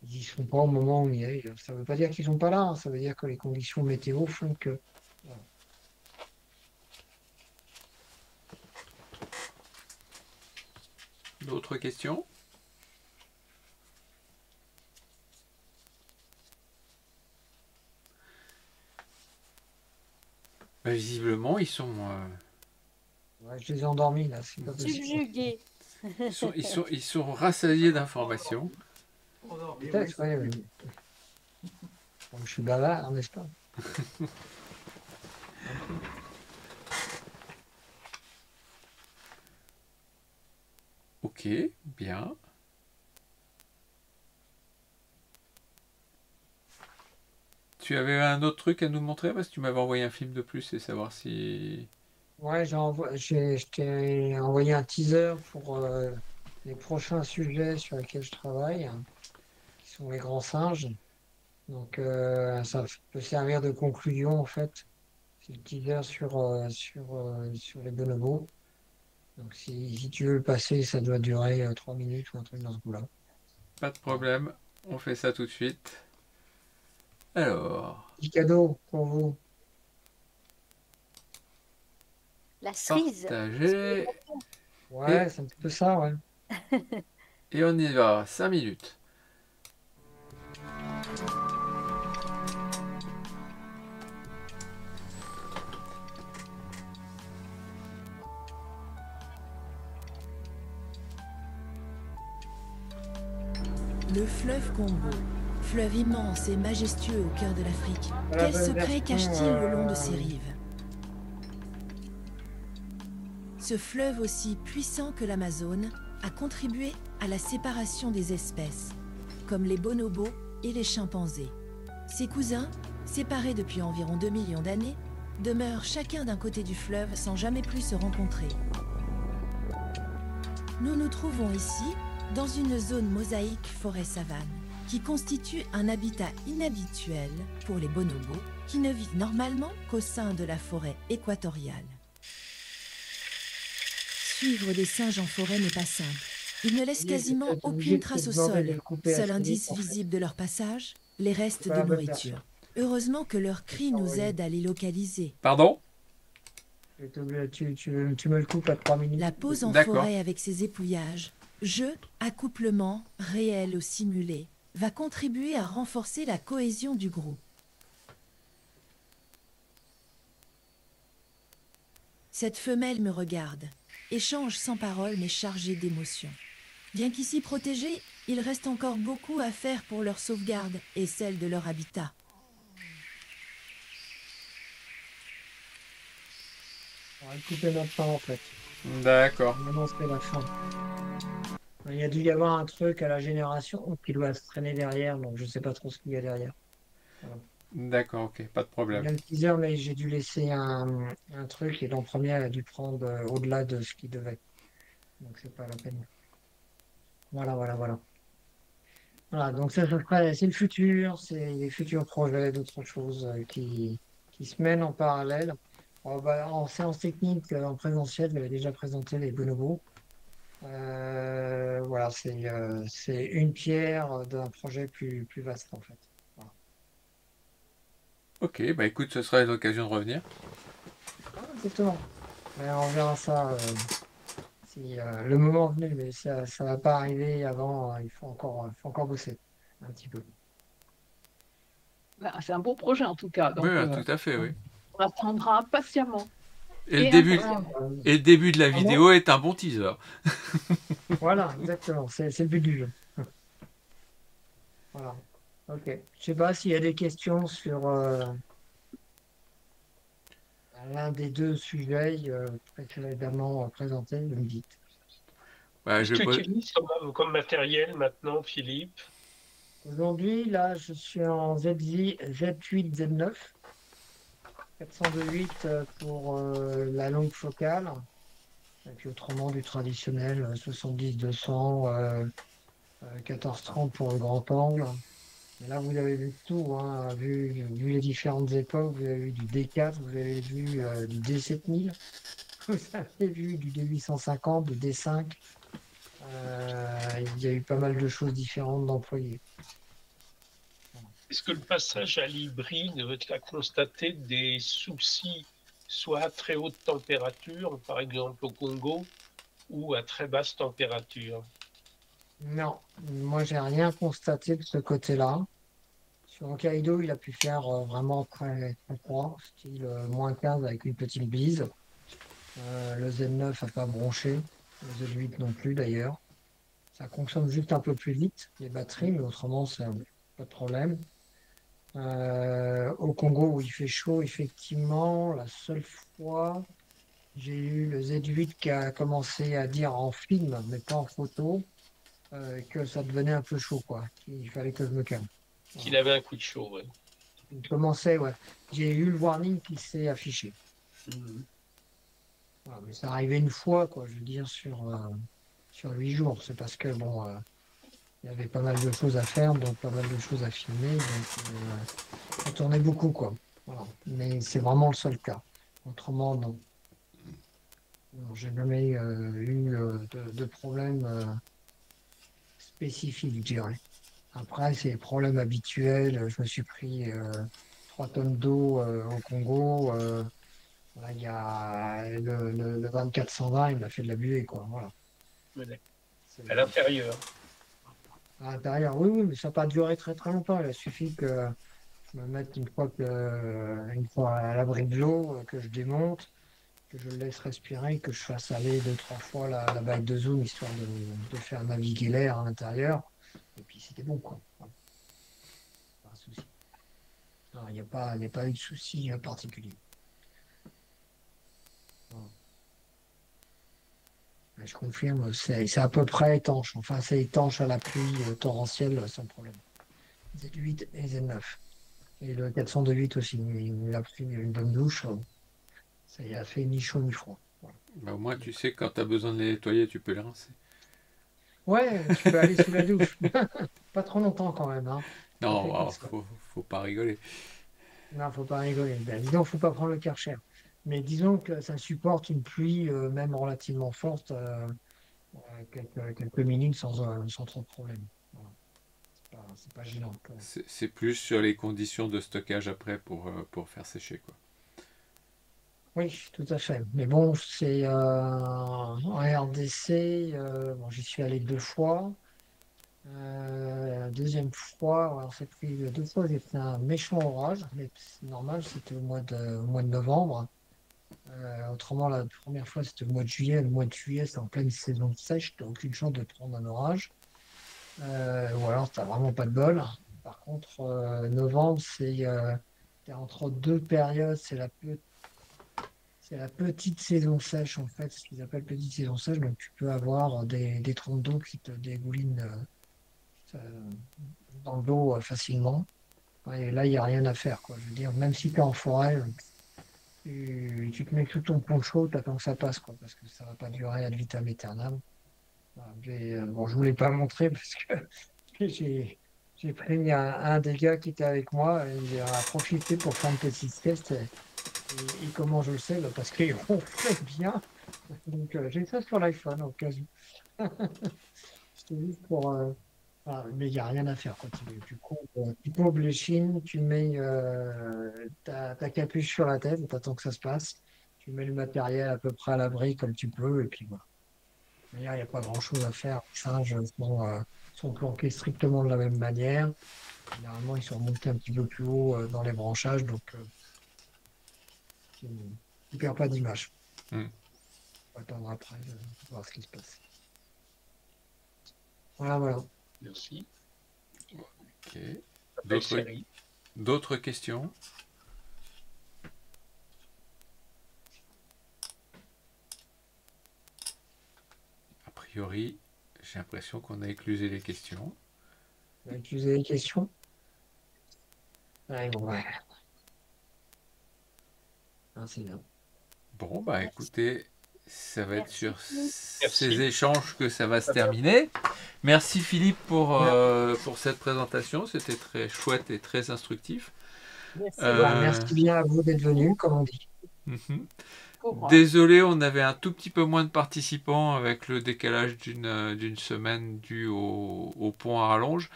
Speaker 2: ils n'y sont pas au moment où on y est. Ça ne veut pas dire qu'ils sont pas là, hein, ça veut dire que les conditions météo font que. Voilà.
Speaker 1: D'autres questions? Bah, visiblement,
Speaker 2: Ouais, je les ai endormis là, c'est pas possible.
Speaker 4: Subjugué.
Speaker 1: ils sont rassasiés d'informations.
Speaker 2: Peut-être, ouais, ouais. Bon, je suis bavard, hein, n'est-ce pas? Un peu.
Speaker 1: Ok, bien. Tu avais un autre truc à nous montrer parce que tu m'avais envoyé un film de plus et savoir si...
Speaker 2: Ouais, je t'ai envoyé un teaser pour les prochains sujets sur lesquels je travaille, hein, qui sont les grands singes. Donc, ça peut servir de conclusion en fait. C'est le teaser sur les bonobos. Donc, si tu veux le passer, ça doit durer 3 minutes ou un truc dans ce goût-là.
Speaker 1: Pas de problème, on fait ça tout de suite. Alors,
Speaker 2: Petit cadeau pour vous.
Speaker 4: La cerise.
Speaker 1: partager
Speaker 2: Ouais, c'est un petit peu ça, ouais.
Speaker 1: et on y va. 5 minutes.
Speaker 6: Le fleuve Congo, fleuve immense et majestueux au cœur de l'Afrique.
Speaker 2: Voilà,
Speaker 6: Quel
Speaker 2: bonne
Speaker 6: secret
Speaker 2: version,
Speaker 6: cache-t-il le long de ses rives? Ce fleuve aussi puissant que l'Amazone a contribué à la séparation des espèces, comme les bonobos et les chimpanzés. Ses cousins, séparés depuis environ 2 millions d'années, demeurent chacun d'un côté du fleuve sans jamais plus se rencontrer. Nous nous trouvons ici dans une zone mosaïque forêt-savane qui constitue un habitat inhabituel pour les bonobos qui ne vivent normalement qu'au sein de la forêt équatoriale. Suivre des singes en forêt n'est pas simple. Ils ne laissent
Speaker 2: Oui,
Speaker 6: quasiment
Speaker 2: peut-être obligé
Speaker 6: aucune
Speaker 2: de
Speaker 6: trace
Speaker 2: te
Speaker 6: au
Speaker 2: demander de
Speaker 6: sol.
Speaker 2: le couper
Speaker 6: Seul
Speaker 2: assez
Speaker 6: indice
Speaker 2: vite, en fait.
Speaker 6: visible de leur passage, les restes
Speaker 2: C'est pas
Speaker 6: de
Speaker 2: la bonne
Speaker 6: nourriture.
Speaker 2: version.
Speaker 6: Heureusement que leurs cris
Speaker 2: Je vais
Speaker 6: nous
Speaker 2: t'envoyer.
Speaker 6: aident à les localiser.
Speaker 1: Pardon?
Speaker 2: Tu me le coupes à 3 minutes.
Speaker 6: La pose en
Speaker 1: D'accord.
Speaker 6: forêt avec ses épouillages, jeu, accouplement, réel ou simulé, va contribuer à renforcer la cohésion du groupe. Cette femelle me regarde, échange sans parole mais chargée d'émotions. Bien qu'ici protégés, il reste encore beaucoup à faire pour leur sauvegarde et celle de leur habitat.
Speaker 2: On va le couper maintenant, en fait.
Speaker 1: D'accord.
Speaker 2: Maintenant, c'est la fin. Il y a dû y avoir un truc à la génération qui doit se traîner derrière, donc je sais pas trop ce qu'il y a derrière. Voilà.
Speaker 1: D'accord, ok, pas de
Speaker 2: Il y
Speaker 1: problème.
Speaker 2: a le teaser, mais j'ai dû laisser un truc et l'en-premier a dû prendre au-delà de ce qu'il devait. Donc c'est pas la peine. Voilà, voilà, voilà. Voilà, donc ça serait, c'est le futur, c'est les futurs projets, d'autres choses qui se mènent en parallèle. En séance technique, en présentiel, j'avais déjà présenté les bonobos. Voilà, c'est une pierre d'un projet plus vaste en fait. Voilà.
Speaker 1: Ok, bah écoute, ce sera l'occasion de revenir.
Speaker 2: Ah, exactement. Mais on verra ça si le moment venu, mais ça va pas arriver avant, il faut encore bosser un petit peu.
Speaker 5: Bah, c'est un beau projet en tout cas,
Speaker 1: Oui,
Speaker 5: donc
Speaker 1: tout à fait, oui.
Speaker 5: on attendra patiemment
Speaker 1: Et le
Speaker 5: et
Speaker 1: début,
Speaker 2: Voilà,
Speaker 5: impatiemment.
Speaker 1: et le début de la
Speaker 2: vraiment,
Speaker 1: vidéo est un bon teaser.
Speaker 2: voilà, exactement, c'est le but du jeu. Voilà. Ok. Je sais pas s'il y a des questions sur l'un des deux sujets précédemment présentés, vous me dites.
Speaker 1: Bah,
Speaker 7: Qu'est-ce
Speaker 1: je
Speaker 7: que tu
Speaker 1: vais
Speaker 7: utilises comme matériel maintenant, Philippe?
Speaker 2: Aujourd'hui, là, je suis en Z8, Z9, 402.8 pour la longue focale, et puis autrement du traditionnel 70-200, 14-30 pour le grand angle. Et là, vous avez vu tout, hein, vu les différentes époques, vous avez vu du D4, vous avez vu du D7000, vous avez vu du D850, du D5. Il y a eu pas mal de choses différentes d'employés.
Speaker 7: Est-ce que le passage à l'hybride a constaté des soucis, soit à très haute température, par exemple au Congo, ou à très basse température?
Speaker 2: Non, moi, j'ai rien constaté de ce côté-là. Sur Hokkaido, il a pu faire vraiment très, très froid, style -15 avec une petite bise. Le Z9 n'a pas bronché, le Z8 non plus d'ailleurs. Ça consomme juste un peu plus vite les batteries, mais autrement, c'est pas de problème. Au Congo, où il fait chaud, effectivement, la seule fois, j'ai eu le Z8 qui a commencé à dire en film, mais pas en photo, que ça devenait un peu chaud, quoi. Il fallait que je me calme.
Speaker 7: Qu'il
Speaker 2: Voilà.
Speaker 7: avait un coup de chaud, ouais.
Speaker 2: Il commençait, ouais. J'ai eu le warning qui s'est affiché.
Speaker 7: Mhm.
Speaker 2: Voilà, mais ça arrivait une fois, quoi, je veux dire, sur 8 jours. C'est parce que, bon, il y avait pas mal de choses à faire, donc pas mal de choses à filmer, donc ça tournait beaucoup, quoi. Voilà. Mais c'est vraiment le seul cas. Autrement, non. Non, j'ai jamais eu de problème spécifique, je dirais. Après, c'est les problèmes habituels. Je me suis pris 3 tonnes d'eau au Congo. Là, il y a le 24-120, il m'a fait de la buée, quoi. Voilà.
Speaker 7: Ouais.
Speaker 2: C'est-
Speaker 7: À l'intérieur.
Speaker 2: À l'intérieur, oui, oui, mais ça n'a pas duré très très longtemps. Il a suffi que je me mette une fois à l'abri de l'eau, que je démonte, que je le laisse respirer, que je fasse aller 2, 3 fois la bague de zoom, histoire de faire naviguer l'air à l'intérieur. Et puis c'était bon, quoi. Voilà, pas un souci. Non, il n'y a pas eu de souci particulier. Voilà. Je confirme, c'est à peu près étanche. Enfin, c'est étanche à la pluie torrentielle sans problème. Z8 et Z9. Et le 402.8 aussi. Il a pris une bonne douche. Ça y a fait ni chaud ni froid. Voilà.
Speaker 1: Bah, au moins, tu sais, quand tu as besoin de les nettoyer, tu peux les rincer.
Speaker 2: Ouais, tu peux aller sous la douche. Pas trop longtemps quand même, hein. Ça
Speaker 1: Non,
Speaker 2: fait que
Speaker 1: alors,
Speaker 2: ça.
Speaker 1: faut pas rigoler.
Speaker 2: Non, faut pas rigoler. Ben, disons, faut pas prendre le Karcher. Mais disons que ça supporte une pluie même relativement forte, quelques minutes sans trop de problème. Voilà. C'est pas gênant. Quoi.
Speaker 1: C'est plus sur les conditions de stockage après pour faire sécher, quoi.
Speaker 2: Oui, tout à fait. Mais bon, c'est en RDC, bon, j'y suis allé 2 fois. La deuxième fois, alors c'est pris 2 fois, j'ai fait un méchant orage, mais c'est normal, c'était au mois de novembre. Autrement, la première fois, c'était au mois de juillet. Le mois de juillet, c'est en pleine saison sèche, t'as aucune chance de prendre un orage. Ou alors, t'as vraiment pas de bol. Par contre, novembre, t'es entre deux périodes, c'est la petite saison sèche, en fait, ce qu'ils appellent petite saison sèche. Donc, tu peux avoir des trompes d'eau qui te dégoulinent dans le dos facilement. Ouais, et là, il n'y a rien à faire, quoi. Je veux dire, même si tu es en forêt, tu te mets sous ton poncho, tu attends que ça passe, quoi, parce que ça va pas durer ad vitam aeternam. Voilà, bon, je voulais pas montrer parce que j'ai J'ai pris un des gars qui était avec moi, et il en a profité pour faire une petite sieste. Et comment je le sais? Bah, parce qu'il ronflait bien. Donc j'ai ça sur l'iPhone au cas où. C'était juste pour. Mais il n'y a rien à faire. Quoi. Tu courbes les chines, tu mets ta capuche sur la tête, tu attends que ça se passe. Tu mets le matériel à peu près à l'abri comme tu peux, et puis voilà. D'ailleurs, il n'y a pas grand-chose à faire. Les singes sont planqués strictement de la même manière. Généralement, ils sont montés un petit peu plus haut dans les branchages, donc tu ne perds pas d'image.
Speaker 1: Hmm.
Speaker 2: On va attendre après, voir ce qui se passe. Voilà, voilà.
Speaker 7: Merci.
Speaker 1: Ok.
Speaker 7: Belle série.
Speaker 1: D'autres questions? A priori, j'ai l'impression qu'on a éclusé les questions.
Speaker 2: On va utiliser les questions. Ouais, bon, ouais. Ah, c'est bien.
Speaker 1: Bon, bah
Speaker 4: Merci.
Speaker 1: écoutez, ça va être
Speaker 4: Merci,
Speaker 1: sur
Speaker 4: Philippe.
Speaker 1: ces échanges que ça va se terminer. Merci Philippe pour cette présentation, c'était très chouette et très instructif.
Speaker 3: Merci.
Speaker 2: Bah, merci bien à vous d'être venus, comme on dit.
Speaker 1: Mhm.
Speaker 5: Pour,
Speaker 1: Désolé, on avait un tout petit peu moins de participants avec le décalage d'une semaine dû au pont à rallonge.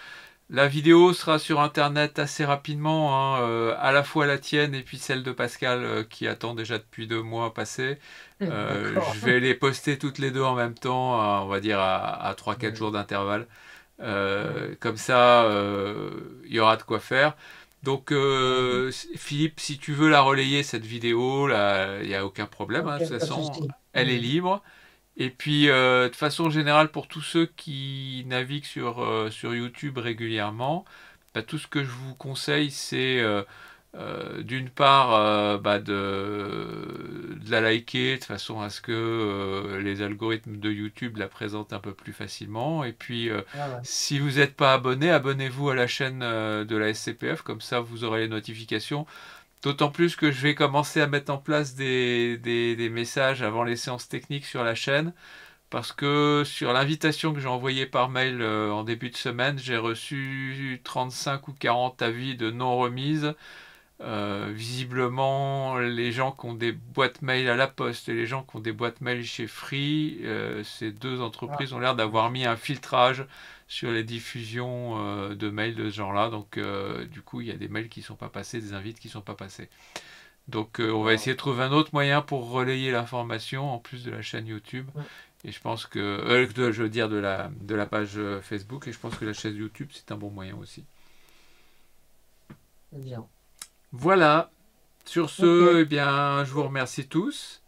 Speaker 1: La vidéo sera sur internet assez rapidement, hein, à la fois la tienne et puis celle de Pascal qui attend déjà depuis 2 mois passés.
Speaker 2: D'accord.
Speaker 1: Je vais les poster toutes les deux en même temps, on va dire à 3-4
Speaker 2: Ouais.
Speaker 1: jours d'intervalle. Comme ça, il y aura de quoi faire. Donc, Philippe, si tu veux la relayer, cette vidéo, là, il n'y a aucun problème. Hein,
Speaker 2: Ok,
Speaker 1: de toute
Speaker 2: pas de
Speaker 1: façon,
Speaker 2: souci.
Speaker 1: elle est libre. Et puis, de façon générale, pour tous ceux qui naviguent sur YouTube régulièrement, bah, tout ce que je vous conseille, c'est d'une part de la liker de façon à ce que les algorithmes de YouTube la présentent un peu plus facilement. Et puis,
Speaker 2: Ah ouais.
Speaker 1: si vous n'êtes pas abonné, abonnez-vous à la chaîne de la SCPF, comme ça vous aurez les notifications. D'autant plus que je vais commencer à mettre en place des messages avant les séances techniques sur la chaîne, parce que sur l'invitation que j'ai envoyée par mail en début de semaine, j'ai reçu 35 ou 40 avis de non-remise. Visiblement, les gens qui ont des boîtes mail à la poste et les gens qui ont des boîtes mail chez Free, ces deux entreprises ont l'air d'avoir mis un filtrage sur les diffusions de mails de ce genre-là. Donc, du coup, il y a des mails qui ne sont pas passés, des invites qui ne sont pas passés. Donc, on va essayer de trouver un autre moyen pour relayer l'information en plus de la chaîne YouTube.
Speaker 2: Ouais.
Speaker 1: Et je pense que, je veux dire de la page Facebook. Et je pense que la chaîne YouTube, c'est un bon moyen aussi.
Speaker 2: C'est bien.
Speaker 1: Voilà. Sur ce,
Speaker 2: Ok.
Speaker 1: eh bien, je vous remercie tous.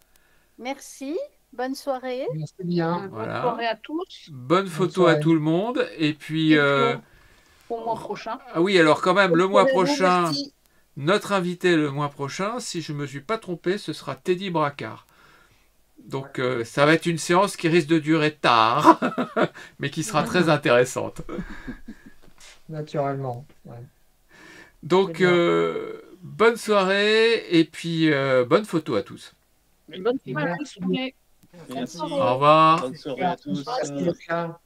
Speaker 4: Merci. Bonne soirée.
Speaker 2: Merci bien.
Speaker 5: bonne
Speaker 1: Voilà.
Speaker 5: soirée à tous.
Speaker 1: Bonne photo à
Speaker 2: soirée.
Speaker 1: tout le monde. Et puis,
Speaker 5: Et puis au mois prochain.
Speaker 1: ah oui, alors quand même, le mois prochain,
Speaker 2: Merci.
Speaker 1: notre invité le mois prochain, si je ne me suis pas trompé, ce sera Teddy Bracard. Donc, ça va être une séance qui risque de durer tard, mais qui sera très intéressante.
Speaker 2: Naturellement. Ouais.
Speaker 1: Donc,
Speaker 2: C'est bien.
Speaker 1: bonne soirée et puis bonne photo à tous.
Speaker 5: Bonne soirée.
Speaker 2: Merci.
Speaker 7: Merci.
Speaker 1: Au revoir.
Speaker 7: Bonne soirée à tous.
Speaker 2: Merci, Oscar.